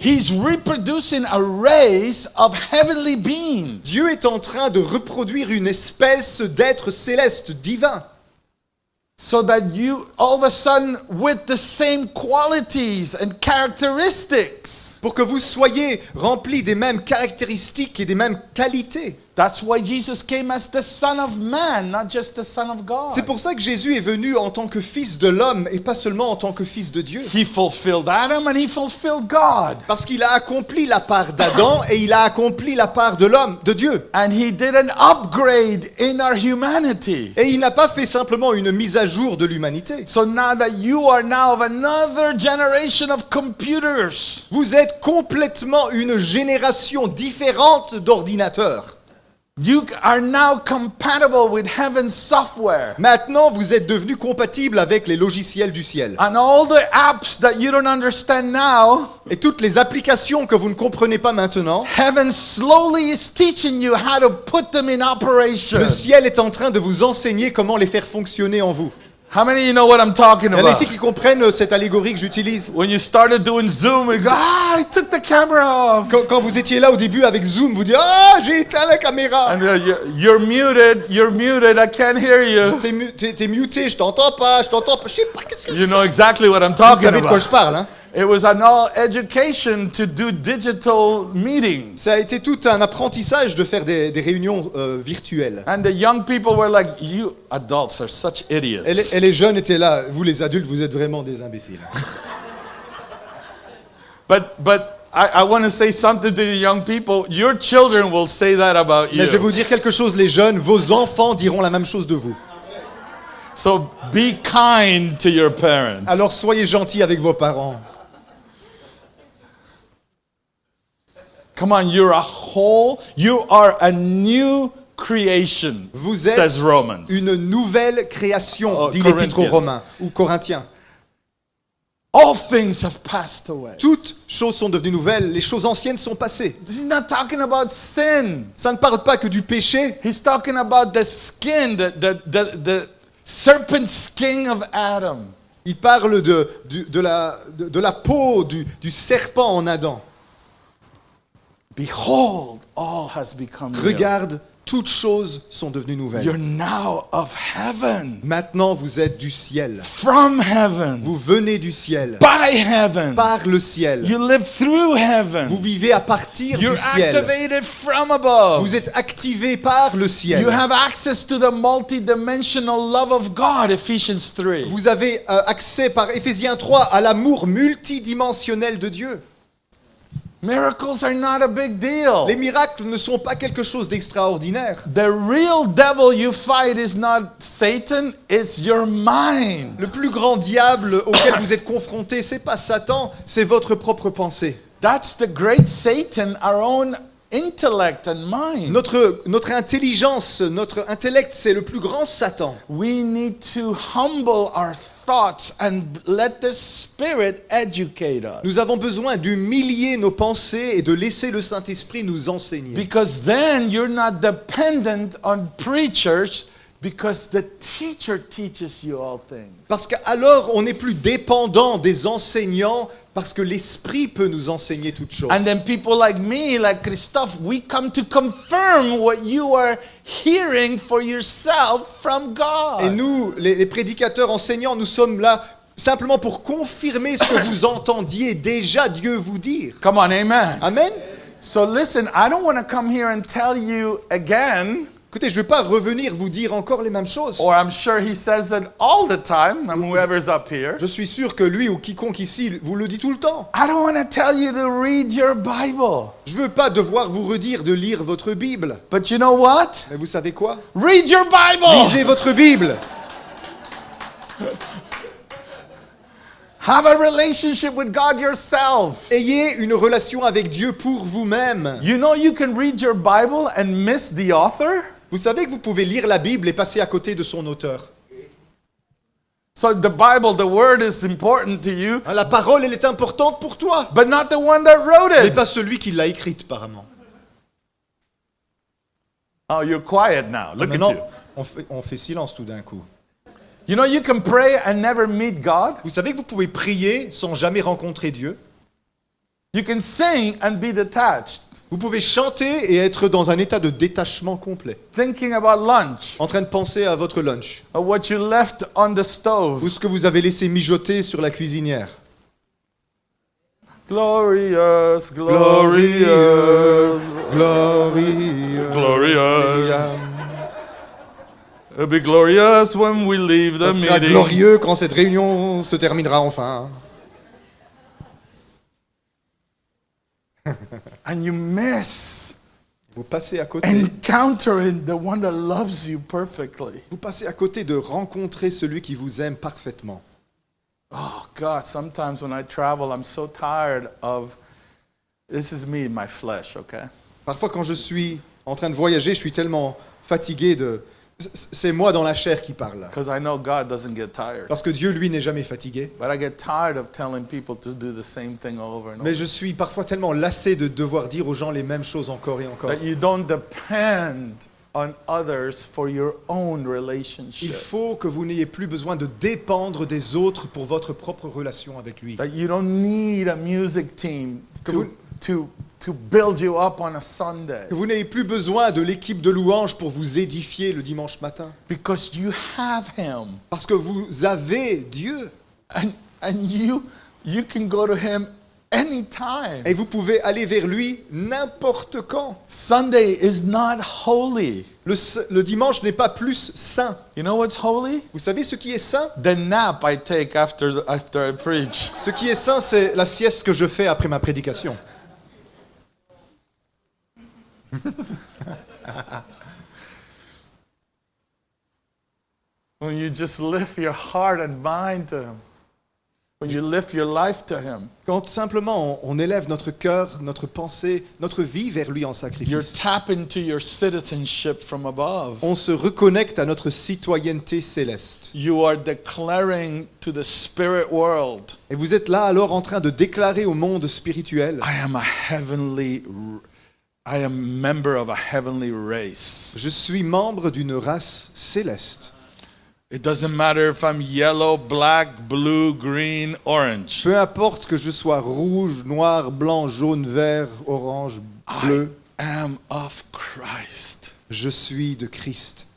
He's reproducing a race of heavenly beings. Dieu est en train de reproduire une espèce d'être céleste, divin. So that you, all of a sudden, with the same qualities and characteristics. Pour que vous soyez remplis des mêmes caractéristiques et des mêmes qualités. That's why Jesus came as the Son of Man, not just the Son of God. C'est pour ça que Jésus est venu en tant que fils de l'homme et pas seulement en tant que fils de Dieu. He fulfilled Adam and he fulfilled God. Parce qu'il a accompli la part d'Adam et il a accompli la part de l'homme, de Dieu. And he did an upgrade in our humanity. Et il n'a pas fait simplement une mise à jour de l'humanité. So now that you are now of another generation of computers. Vous êtes complètement une génération différente d'ordinateurs. You are now compatible with heaven's software. Maintenant, vous êtes devenus compatibles avec les logiciels du ciel. And all the apps that you don't understand now, Et toutes les applications que vous ne comprenez pas maintenant, heaven slowly is teaching you how to put them in operation. le ciel est en train de vous enseigner comment les faire fonctionner en vous. How many of you know what I'm talking Il y en a about? ici qui comprennent cette allégorie que j'utilise. When you started doing Zoom, you go, I took the camera off. Quand vous étiez là au début avec Zoom, vous dites « Ah, j'ai éteint la caméra And you're muted, I can't hear you. » T'es muté, je t'entends pas, je sais pas qu'est-ce que You know exactly what I'm Vous talking savez de quoi je about. parle, hein? It was an all education to do digital meetings. Ça a été tout un apprentissage de faire des réunions virtuelles. And the young people were like, you adults are such idiots. Et les jeunes étaient là. Vous, les adultes, vous êtes vraiment des imbéciles. But I want to say something to the young people. Your children will say that about you. Mais je vais vous dire quelque chose, les jeunes. Vos enfants diront la même chose de vous. So be kind to your parents. Alors soyez gentils avec vos parents. Come on, you are a new creation, Vous êtes says Romans. une nouvelle création, Oh, dit l'Épître aux Corinthians. Romains ou Corinthiens. All things have passed away. Toutes choses sont devenues nouvelles, les choses anciennes sont passées. He's not talking about sin. Ça ne parle pas que du péché, He's talking about the skin, the serpent skin of Adam. il parle de la peau du serpent en Adam. Behold, all has become new. Regarde, toutes choses sont devenues nouvelles. You're now of heaven, Maintenant, vous êtes du ciel. from heaven, Vous venez du ciel, by heaven. par le ciel. You live through heaven. Vous vivez à partir You're du ciel. activated from above. Vous êtes activé par le ciel. You have access to the multidimensional love of God, Ephesians 3. Vous avez accès par Éphésiens 3 à l'amour multidimensionnel de Dieu. Miracles are not a big deal. Les miracles ne sont pas quelque chose d'extraordinaire. The real devil you fight is not Satan, it's your mind. Le plus grand diable auquel vous êtes confronté, c'est pas Satan, c'est votre propre pensée. That's the great Satan, our own intellect and mind. Notre intelligence, notre intellect, c'est le plus grand Satan. We need to humble our thoughts and let the Spirit educate us. Nous avons besoin d'humilier nos pensées et de laisser le Saint-Esprit nous enseigner. Because then you're not dependent on preachers, because the teacher teaches you all things. Parce qu'alors, on n'est plus dépendant des enseignants, parce que l'Esprit peut nous enseigner toutes choses. And then people like me, like Christophe, we come to confirm what you are hearing for yourself from God. Et nous, les prédicateurs enseignants, nous sommes là simplement pour confirmer ce que vous entendiez déjà Dieu vous dire. Come on, amen. Amen. So listen, I don't want to come here and tell you again, Écoutez, je ne vais pas revenir vous dire encore les mêmes choses. or I'm sure he says it all the time, and whoever's up here. Je suis sûr que lui ou quiconque ici vous le dit tout le temps. I don't want to tell you to read your Bible. Je ne veux pas devoir vous redire de lire votre Bible. But you know what? Mais vous savez quoi? Read your Bible. Lisez votre Bible. Have a relationship with God yourself. Ayez une relation avec Dieu pour vous-même. You know you can read your Bible and miss the author? Vous savez que vous pouvez lire la Bible et passer à côté de son auteur. So the Bible, the word is important to you, Hein, la parole, elle est importante pour toi, but not the one that wrote mais it. pas celui qui l'a écrite, apparemment. Oh, you're quiet now. Look at Maintenant, you. on fait silence tout d'un coup. You know you can pray and never meet God. Vous savez que vous pouvez prier sans jamais rencontrer Dieu. You can sing and be detached, Vous pouvez chanter et être dans un état de détachement complet, thinking about lunch en train de penser à votre lunch, or what you left on the ou stove. ce que vous avez laissé mijoter sur la cuisinière. Glorious, glorious, Glorieux. glorious. It'll be glorious when we leave Ça the sera meeting. glorieux quand cette réunion se terminera enfin. And you miss Vous passez à côté. encountering the one that loves you perfectly. Vous passez à côté de rencontrer celui qui vous aime parfaitement. Oh God, sometimes when I travel, I'm so tired of, this is me, my flesh, okay? Parfois, quand je suis en train de voyager, je suis tellement fatigué de... C'est moi dans la chair qui parle. Là. Because I know God doesn't get tired. Parce que Dieu, lui, n'est jamais fatigué. But I get tired of telling people to do the same thing over and Mais over. je suis parfois tellement lassé de devoir dire aux gens les mêmes choses encore et encore. That you don't depend on others for your own Il relationship. faut que vous n'ayez plus besoin de dépendre des autres pour votre propre relation avec lui. That you don't need a music team Que to, vous- to build you up on a Sunday. Que vous n'ayez plus besoin de l'équipe de louanges pour vous édifier le dimanche matin. Because you have Him. Parce que vous avez Dieu. And you can go to Him anytime. Et vous pouvez aller vers lui n'importe quand. Sunday is not holy. Le dimanche n'est pas plus saint. You know what's holy? Vous savez ce qui est saint? The nap I take after I preach. Ce qui est saint, c'est la sieste que je fais après ma prédication. When you just lift your heart and mind to Him. When you lift your life to Him. Quand simplement on élève notre cœur, notre pensée, notre vie vers lui en You're sacrifice. tapping into your citizenship from above. On se reconnecte à notre citoyenneté céleste. You are declaring to the spirit world, Et vous êtes là alors en train de déclarer au monde spirituel, I am member of a heavenly race. je suis membre d'une race céleste. It doesn't matter if I'm yellow, black, blue, green, orange. Peu importe que je sois rouge, noir, blanc, jaune, vert, orange, bleu, I am of Christ. je suis de Christ.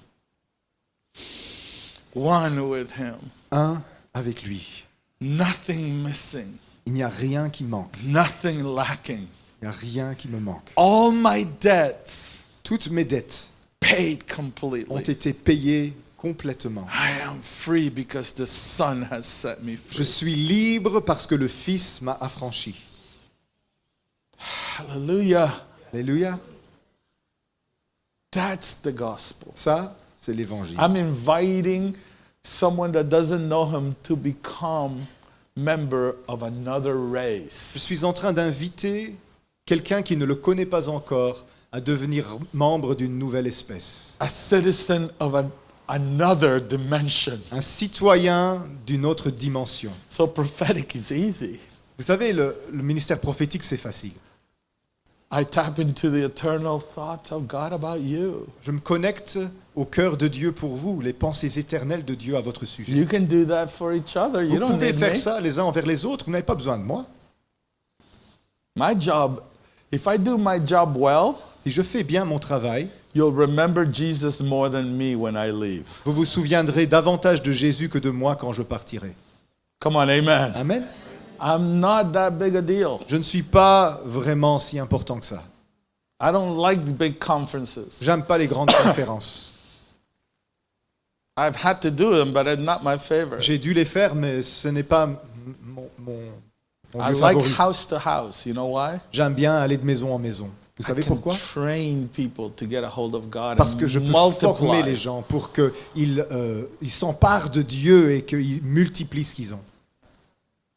One with Him. Un avec lui. Nothing missing. Il n'y a rien qui manque. Nothing lacking. Il n'y a rien qui me manque. All my debts Toutes mes dettes paid ont completely. été payées complètement. I am free because the Son has set me Je free. suis libre parce que le Fils m'a affranchi. Hallelujah. Alléluia. That's the gospel. Ça, c'est l'évangile. I'm inviting someone that doesn't know Him to become member of another Je race. suis en train d'inviter quelqu'un qui ne le connaît pas encore à devenir membre d'une nouvelle espèce. A citizen of another dimension. Un citoyen d'une autre dimension. So prophetic is easy. Vous savez, le ministère prophétique, c'est facile. I tap into the eternal thoughts of God about you. Je me connecte au cœur de Dieu pour vous, les pensées éternelles de Dieu à votre sujet. You can do that for each other. You Vous don't pouvez need faire me. ça les uns envers les autres, vous n'avez pas besoin de moi. My job, if I do my job well, Si je fais bien mon travail, you'll remember Jesus more than me when I leave. vous vous souviendrez davantage de Jésus que de moi quand je partirai. Come on, amen. Amen. I'm not that big a deal. Je ne suis pas vraiment si important que ça. I don't like the big conferences. J'aime pas les grandes conférences. I've had to do them, but it's not my favorite. J'ai dû les faire, mais ce n'est pas mon I lieu like favori. house to house. You know why? J'aime bien aller de maison en maison. Vous savez I can pourquoi? train people to get a hold of God Parce and que je peux former les multiply. gens pour qu'ils s'emparent de Dieu et qu'ils multiplient ce qu'ils ont.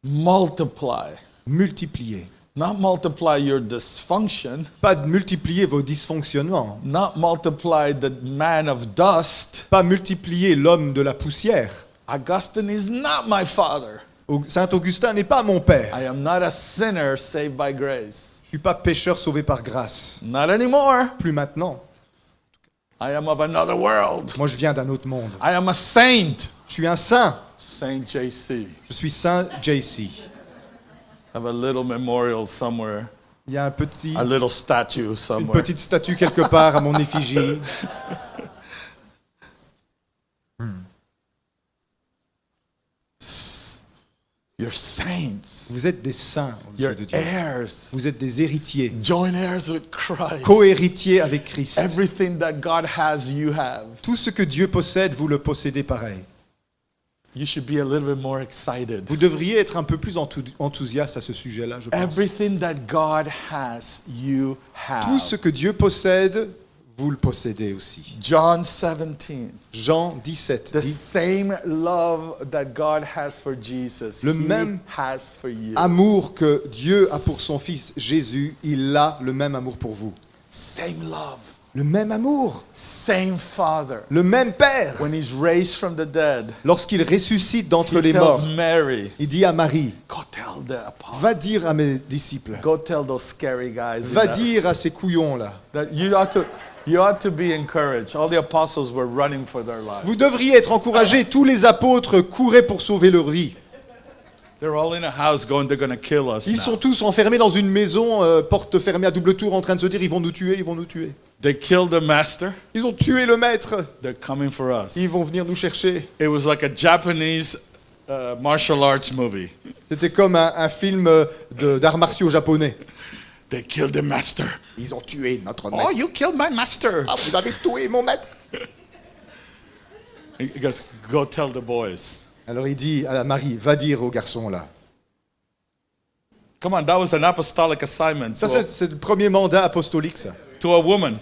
Multiply. Multiplier. Not multiply your dysfunction. Pas de multiplier vos dysfonctionnements. Not multiply the man of dust. Pas multiplier l'homme de la poussière. Augustine is not my father. Saint Augustin n'est pas mon père. I am not a sinner saved by grace. Je suis pas pécheur sauvé par grâce. Not anymore. Plus maintenant. I am of another world. Moi, je viens d'un autre monde. I am a saint. Je suis un saint. Saint JC. Je suis Saint JC. Have a little memorial somewhere. Il y a A little statue une somewhere. petite statue quelque part à mon effigie. You're saints. Vous êtes des saints aux yeux You're de Dieu. heirs. Vous êtes des héritiers, Joint heirs with Christ. co-héritiers avec Christ. Everything that God has, you have. Tout ce que Dieu possède, vous le possédez pareil. You should be a little bit more excited. Vous devriez être un peu plus enthousiaste à ce sujet-là, je pense. Everything that God has, you have. Tout ce que Dieu possède, vous le possédez aussi. John 17. Jean 17 The dit same love that God has for Jesus, Le He même has for you. amour que Dieu a pour son Fils Jésus, il a le même amour pour vous. Same love. Le même amour, Same Father. le même Père. When he's raised from the dead, Lorsqu'il ressuscite d'entre he les tells morts, Mary, il dit à Marie, go tell the apostles. va dire à mes disciples, Go tell those scary guys. va dire à ces couillons-là. That you ought to be encouraged. All the apostles were running for their lives. Vous devriez être encouragés, tous les apôtres couraient pour sauver leur vie. They're all in a house going, they're going to kill us Ils now. sont tous enfermés dans une maison, porte fermée à double tour, en train de se dire, ils vont nous tuer, ils vont nous tuer. They killed the master. Ils ont tué le maître, They're coming for us. ils vont venir nous chercher. It was like a Japanese martial arts movie. C'était comme un film d'arts martiaux japonais. They killed the master. Ils ont tué notre Oh, maître. you killed my master. Ah, vous avez tué mon maître. He goes, go tell the boys. Alors il dit à la Marie, va dire aux garçons là. Come on, that was an apostolic assignment Ça, c'est le premier mandat apostolique, ça. to a woman.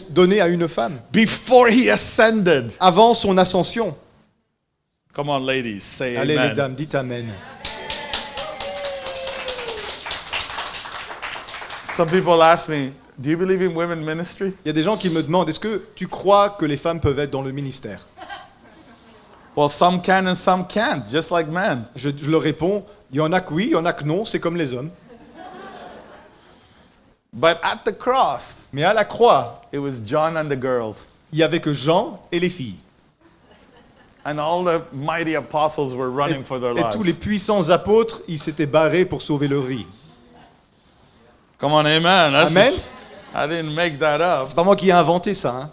Donné à une femme. Before he ascended. Avant son ascension. Come on, ladies, say Allez, amen. mesdames, dites amen. Some people ask me, do you believe in women ministry? Il y a des gens qui me demandent, est-ce que tu crois que les femmes peuvent être dans le ministère? Well, some can and some can't, just like men. Je leur réponds, il y en a que oui, il y en a que non, c'est comme les hommes. But at the cross, Mais à la croix, it was John and the girls. il y avait que Jean et les filles. And all the mighty apostles were running for their Et tous les lives. puissants apôtres, ils s'étaient barrés pour sauver leur vie. Come on, amen. That's Amen. just- I didn't make that up. C'est pas moi qui ai inventé ça, hein.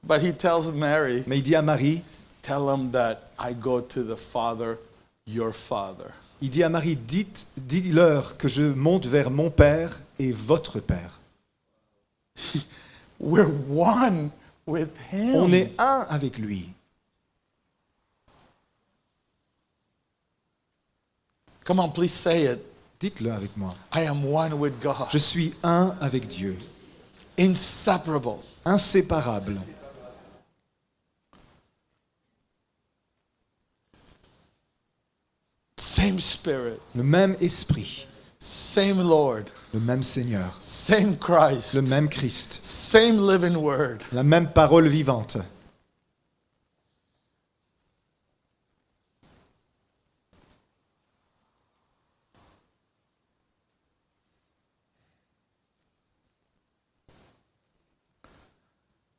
But he tells Mary, Mais il dit à Marie, tell him that I go to the Father, your Father. dis-leur que je monte vers mon Père et votre Père. We're one with him. On est un avec lui. Come on, please say it. Dites-le avec moi. I am one with God. Je suis un avec Dieu, Inseparable. inséparable. Same Spirit. Le même esprit, Same Lord. le même Seigneur, Same Christ. le même Christ, Same living word. la même parole vivante.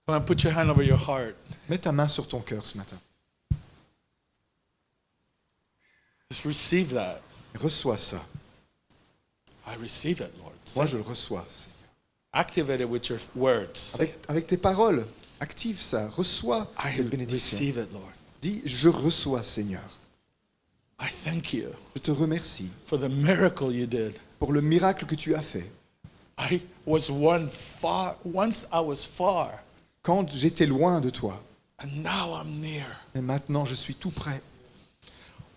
Come on, put your hand over your heart. Mets ta main sur ton cœur ce matin. Just receive that. Reçois ça. I receive it, Lord. Moi, je le reçois. Seigneur. Activate it with your words. Avec tes paroles, active ça. Reçois I cette bénédiction. receive it, Lord. Dis, je reçois, Seigneur. I thank you Je te remercie for the miracle you did. pour le miracle que tu as fait. I was once I was far, Quand j'étais loin de toi, and now I'm near. mais maintenant je suis tout près.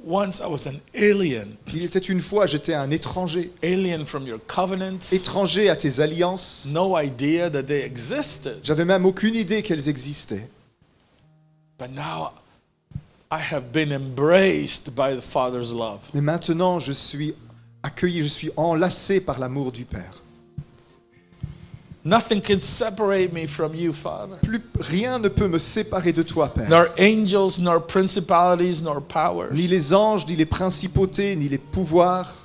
Once I was an alien, Il était une fois, j'étais un étranger. alien from your covenants. Étranger à tes alliances. No idea that they existed. J'avais même aucune idée qu'elles existaient. But now I have been embraced by the Father's love. Mais maintenant, je suis accueilli, je suis enlacé par l'amour du Père. Nothing can separate me from you, Father. Plus rien ne peut me séparer de toi, Père. Nor angels, nor principalities, nor powers, Ni les anges, ni les principautés, ni les pouvoirs,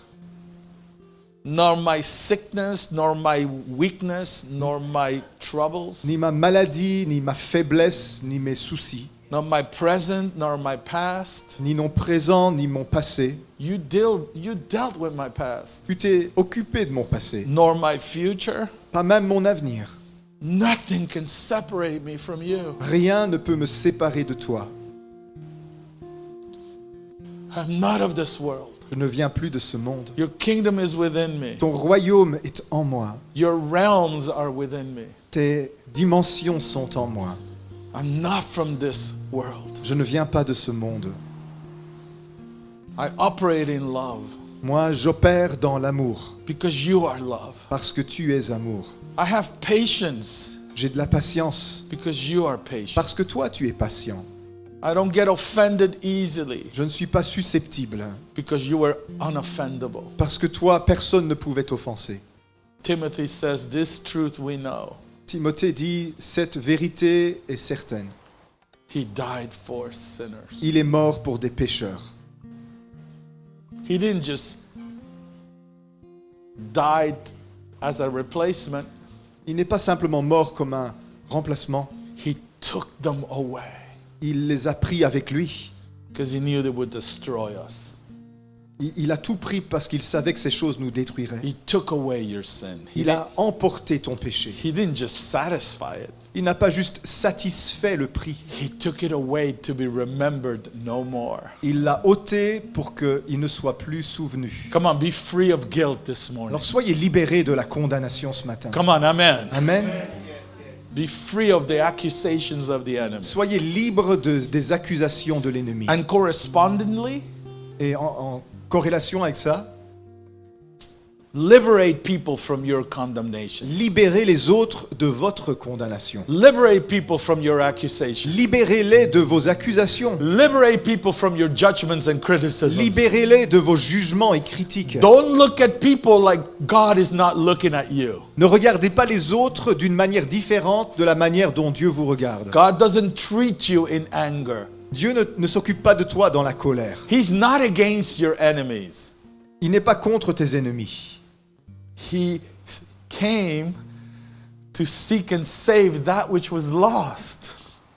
nor my sickness, nor my weakness, nor my troubles, ni ma maladie, ni ma faiblesse, ni mes soucis, nor my present, nor my past. ni mon présent, ni mon passé. You dealt with my past, Tu t'es occupé de mon passé, nor my future. pas même mon avenir. Nothing can separate me from you. Rien ne peut me séparer de toi. I'm not of this world. Je ne viens plus de ce monde. Your kingdom is within me. Ton royaume est en moi. Your realms are within me. Tes dimensions sont en moi. I'm not from this world. Je ne viens pas de ce monde. I operate in love Moi, j'opère dans l'amour, because you are love. parce que tu es amour. I have patience J'ai de la patience, because you are patient. parce que toi, tu es patient. I don't get offended easily Je ne suis pas susceptible, because you were unoffendable. parce que toi, personne ne pouvait t'offenser. Timothy says, this truth we know. Timothée dit, cette vérité est certaine. He died for sinners. Il est mort pour des pécheurs. He didn't just die as a replacement. Il n'est pas simplement mort comme un remplacement. He took them away Il les a pris avec lui. because he knew they would destroy us. Il a tout pris parce qu'il savait que ces choses nous détruiraient. He took away your sin. Il a emporté ton péché. He didn't just satisfy it. Il n'a pas juste satisfait le prix. He took it away to be remembered no more. Il l'a ôté pour qu'il ne soit plus souvenu. Come on, be free of guilt this morning. Alors soyez libérés de la condamnation ce matin. Come on, amen. Amen. Be free of the accusations of the enemy. Soyez libres des accusations de l'ennemi. And correspondingly, Et en corrélation avec ça, liberate people from your condemnation. libérez les autres de votre condamnation. Liberate people from your accusations. Libérez-les de vos accusations. Liberate people from your judgments and criticisms. Libérez-les de vos jugements et critiques. Don't look at people like God is not looking at you. Ne regardez pas les autres d'une manière différente de la manière dont Dieu vous regarde. God doesn't treat you in anger. Dieu ne s'occupe pas de toi dans la colère. He's not against your enemies. Il n'est pas contre tes ennemis. He came to seek and save that which was lost.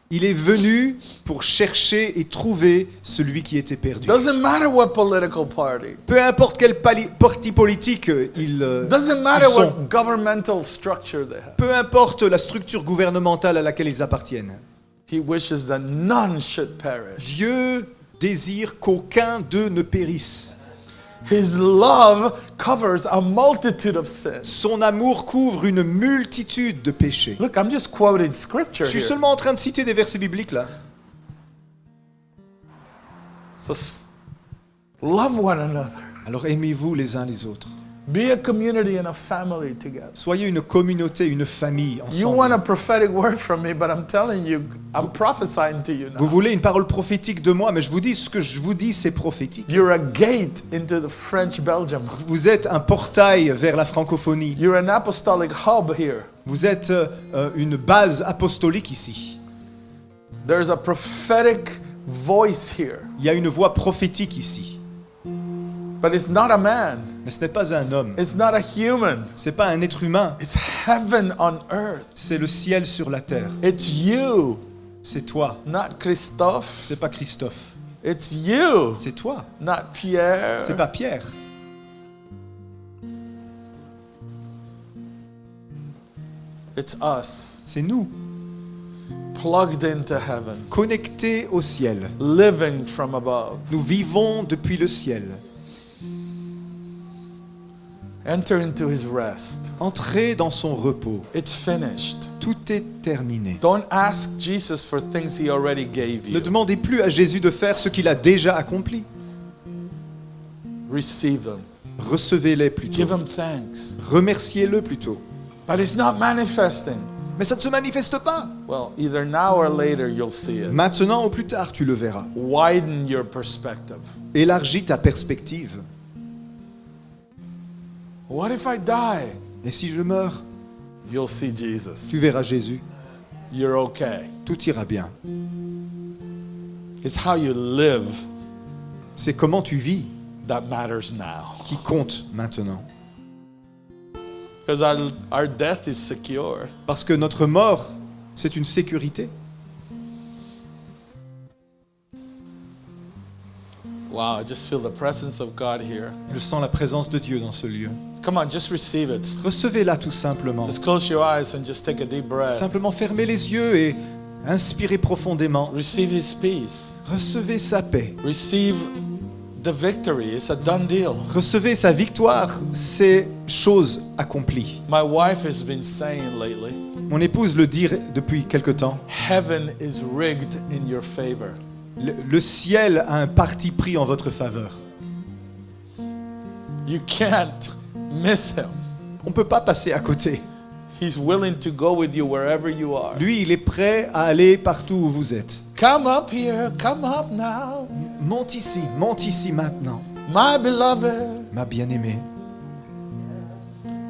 Il est venu pour chercher et trouver celui qui était perdu. Doesn't matter what political party. Peu importe quel parti politique ils Doesn't matter sont. what governmental structure they have. Peu importe la structure gouvernementale à laquelle ils appartiennent. He wishes that none should perish. Dieu désire qu'aucun d'eux ne périsse. His love covers a multitude of sins. Son amour couvre une multitude de péchés. Look, I'm just quoting scripture Je suis here. seulement en train de citer des versets bibliques là. So love one another. Alors aimez-vous les uns les autres. Be a community and a family together. Soyez une communauté, une famille You want ensemble. a prophetic word from me, but I'm telling you, I'm prophesying to you Vous now. voulez une parole prophétique de moi, mais je vous dis, ce que je vous dis, c'est prophétique. You're a gate into the French Belgium. Vous êtes un portail vers la francophonie. You're an apostolic hub here. Vous êtes une base apostolique ici. There's a prophetic voice here. Il y a une voix prophétique ici. But it's not a man. Mais ce n'est pas un homme. It's not a human. Ce n'est pas un être humain. It's heaven on earth. C'est le ciel sur la terre. It's you, C'est toi. not Christophe. C'est pas Christophe. It's you, C'est toi. not Pierre. C'est pas Pierre. It's us, C'est nous. plugged into heaven, Connectés au ciel. living from above. Nous vivons depuis le ciel. Enter into his rest. Entrez dans son repos. It's finished. Tout est terminé. Don't ask Jesus for things he already gave Ne you. demandez plus à Jésus de faire ce qu'il a déjà accompli. Receive them. Recevez-les plutôt. Give him thanks. Remerciez-le plutôt. But it's not manifesting. Mais ça ne se manifeste pas. Well, either now or later you'll see it. Maintenant ou plus tard, tu le verras. Widen your perspective. Élargis ta perspective. What if I die? Et si je meurs, You'll see Jesus. tu verras Jésus. You're okay. Tout ira bien. It's how you live C'est comment tu vis that matters now. qui compte maintenant. Because our death is secure. Parce que notre mort, c'est une sécurité. Wow, I just feel the presence of God here. Je sens la présence de Dieu dans ce lieu. Come on, just receive it. Recevez-la tout simplement. Just close your eyes and just take a deep breath. Simplement fermez les yeux et inspirez profondément. Receive his peace. Recevez sa paix. Receive the victory. It's a done deal. Recevez sa victoire, c'est chose accomplie. My wife has been saying lately, Mon épouse le dit depuis quelque temps. heaven is rigged in your favor. Le ciel a un parti pris en votre faveur. You can't miss him. On ne peut pas passer à côté. He's willing to go with you wherever you are. Lui, il est prêt à aller partout où vous êtes. Come up here, come up now. Monte ici maintenant, My beloved, ma bien-aimée.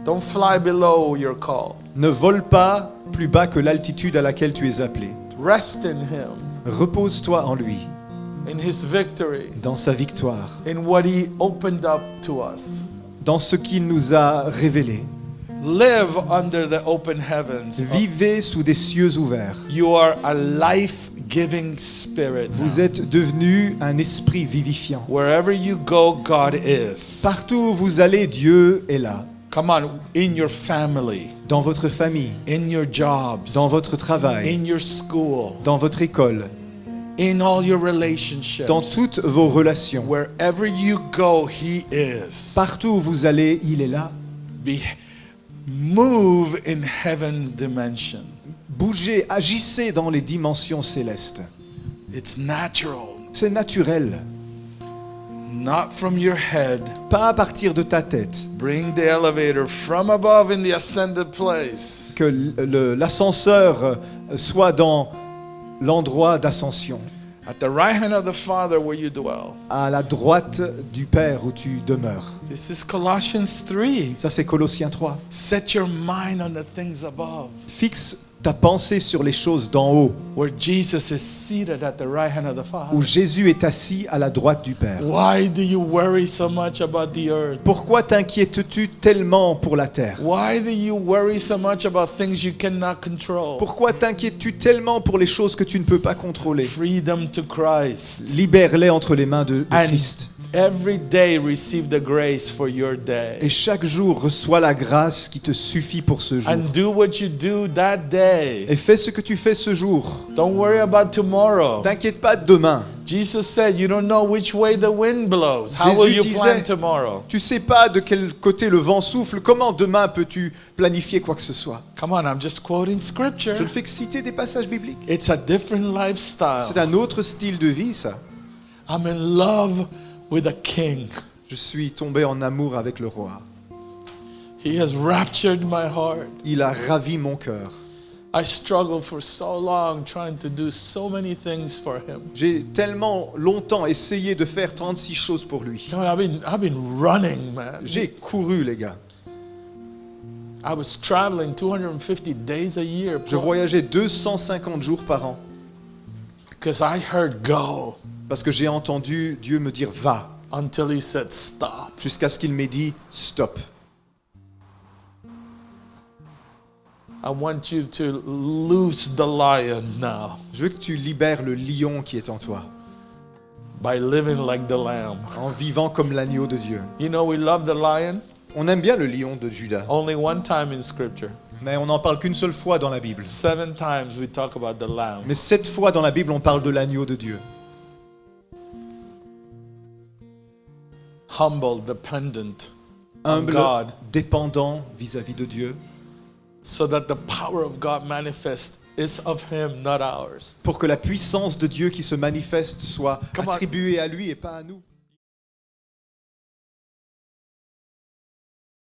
Don't fly below your call. Ne vole pas plus bas que l'altitude à laquelle tu es appelé. Rest in Him, Repose-toi en lui, in His victory, dans sa victoire, in what He opened up to us. dans ce qu'il nous a révélé. Live under the open heavens. Vivez sous des cieux ouverts. You are a life-giving spirit. Vous now. êtes devenu un esprit vivifiant. Wherever you go, God is. Partout où vous allez, Dieu est là. Come on, in your family, Dans votre famille, in your jobs, dans votre travail, in your school, dans votre école, in all your relationships. dans toutes vos relations. Wherever you go, He is. Partout où vous allez, il est là. Move in heaven's dimension. Bougez, agissez dans les dimensions célestes. It's natural, C'est naturel. not from your head. Pas à partir de ta tête. Bring the elevator from above in the ascended place. Que l'ascenseur soit dans l'endroit d'ascension, At the right hand of the Father where you dwell. à la droite du Père où tu demeures. This is Colossians 3. Ça, c'est Colossiens 3. Set your mind on the things above, Fixe ta pensée sur les choses d'en haut, where Jesus is seated at the right hand of the Father. où Jésus est assis à la droite du Père. Why do you worry so much about the earth? Pourquoi t'inquiètes-tu tellement pour la terre? Why do you worry so much about things you cannot control? Pourquoi t'inquiètes-tu tellement pour les choses que tu ne peux pas contrôler? Freedom to Christ. Libère-les entre les mains de And Christ. every day receive the grace for your Et day. chaque jour, reçois la grâce qui te suffit pour ce jour. And do what you do that day. Et fais ce que tu fais ce jour. Don't worry about tomorrow. T'inquiète pas de demain. Jesus said, you don't know which way the wind blows. How will you Jésus plan disait, tomorrow? Tu sais pas de quel côté le vent souffle. Comment demain peux-tu planifier quoi que ce soit? Come on, I'm just quoting scripture. Je ne fais que citer des passages bibliques. It's a different lifestyle. C'est un autre style de vie, ça. I'm in love with a king. Je suis tombé en amour avec le roi. He has raptured my heart. Il a ravi mon cœur. I struggled for so long trying to do so many things for him. J'ai tellement longtemps essayé de faire 36 choses pour lui. You know, I've been running, man. J'ai couru, les gars. I was traveling 250 days a year Je voyageais 250 jours par an because I heard go parce que j'ai entendu Dieu me dire va until he said stop. jusqu'à ce qu'il m'ait dit stop. I want you to loose the lion now Je veux que tu libères le lion qui est en toi by living like the lamb. en vivant comme l'agneau de Dieu. You know, we love the lion On aime bien le lion de Juda, only one time in scripture. mais on n'en parle qu'une seule fois dans la Bible. 7 times we talk about the lamb. Mais 7 fois dans la Bible, on parle de l'agneau de Dieu. Humble, dependent on Humble, God, dépendant vis-à-vis de Dieu, so that the power of God manifest is of him, not ours. pour que la puissance de Dieu qui se manifeste soit Come on. attribuée à lui et pas à nous.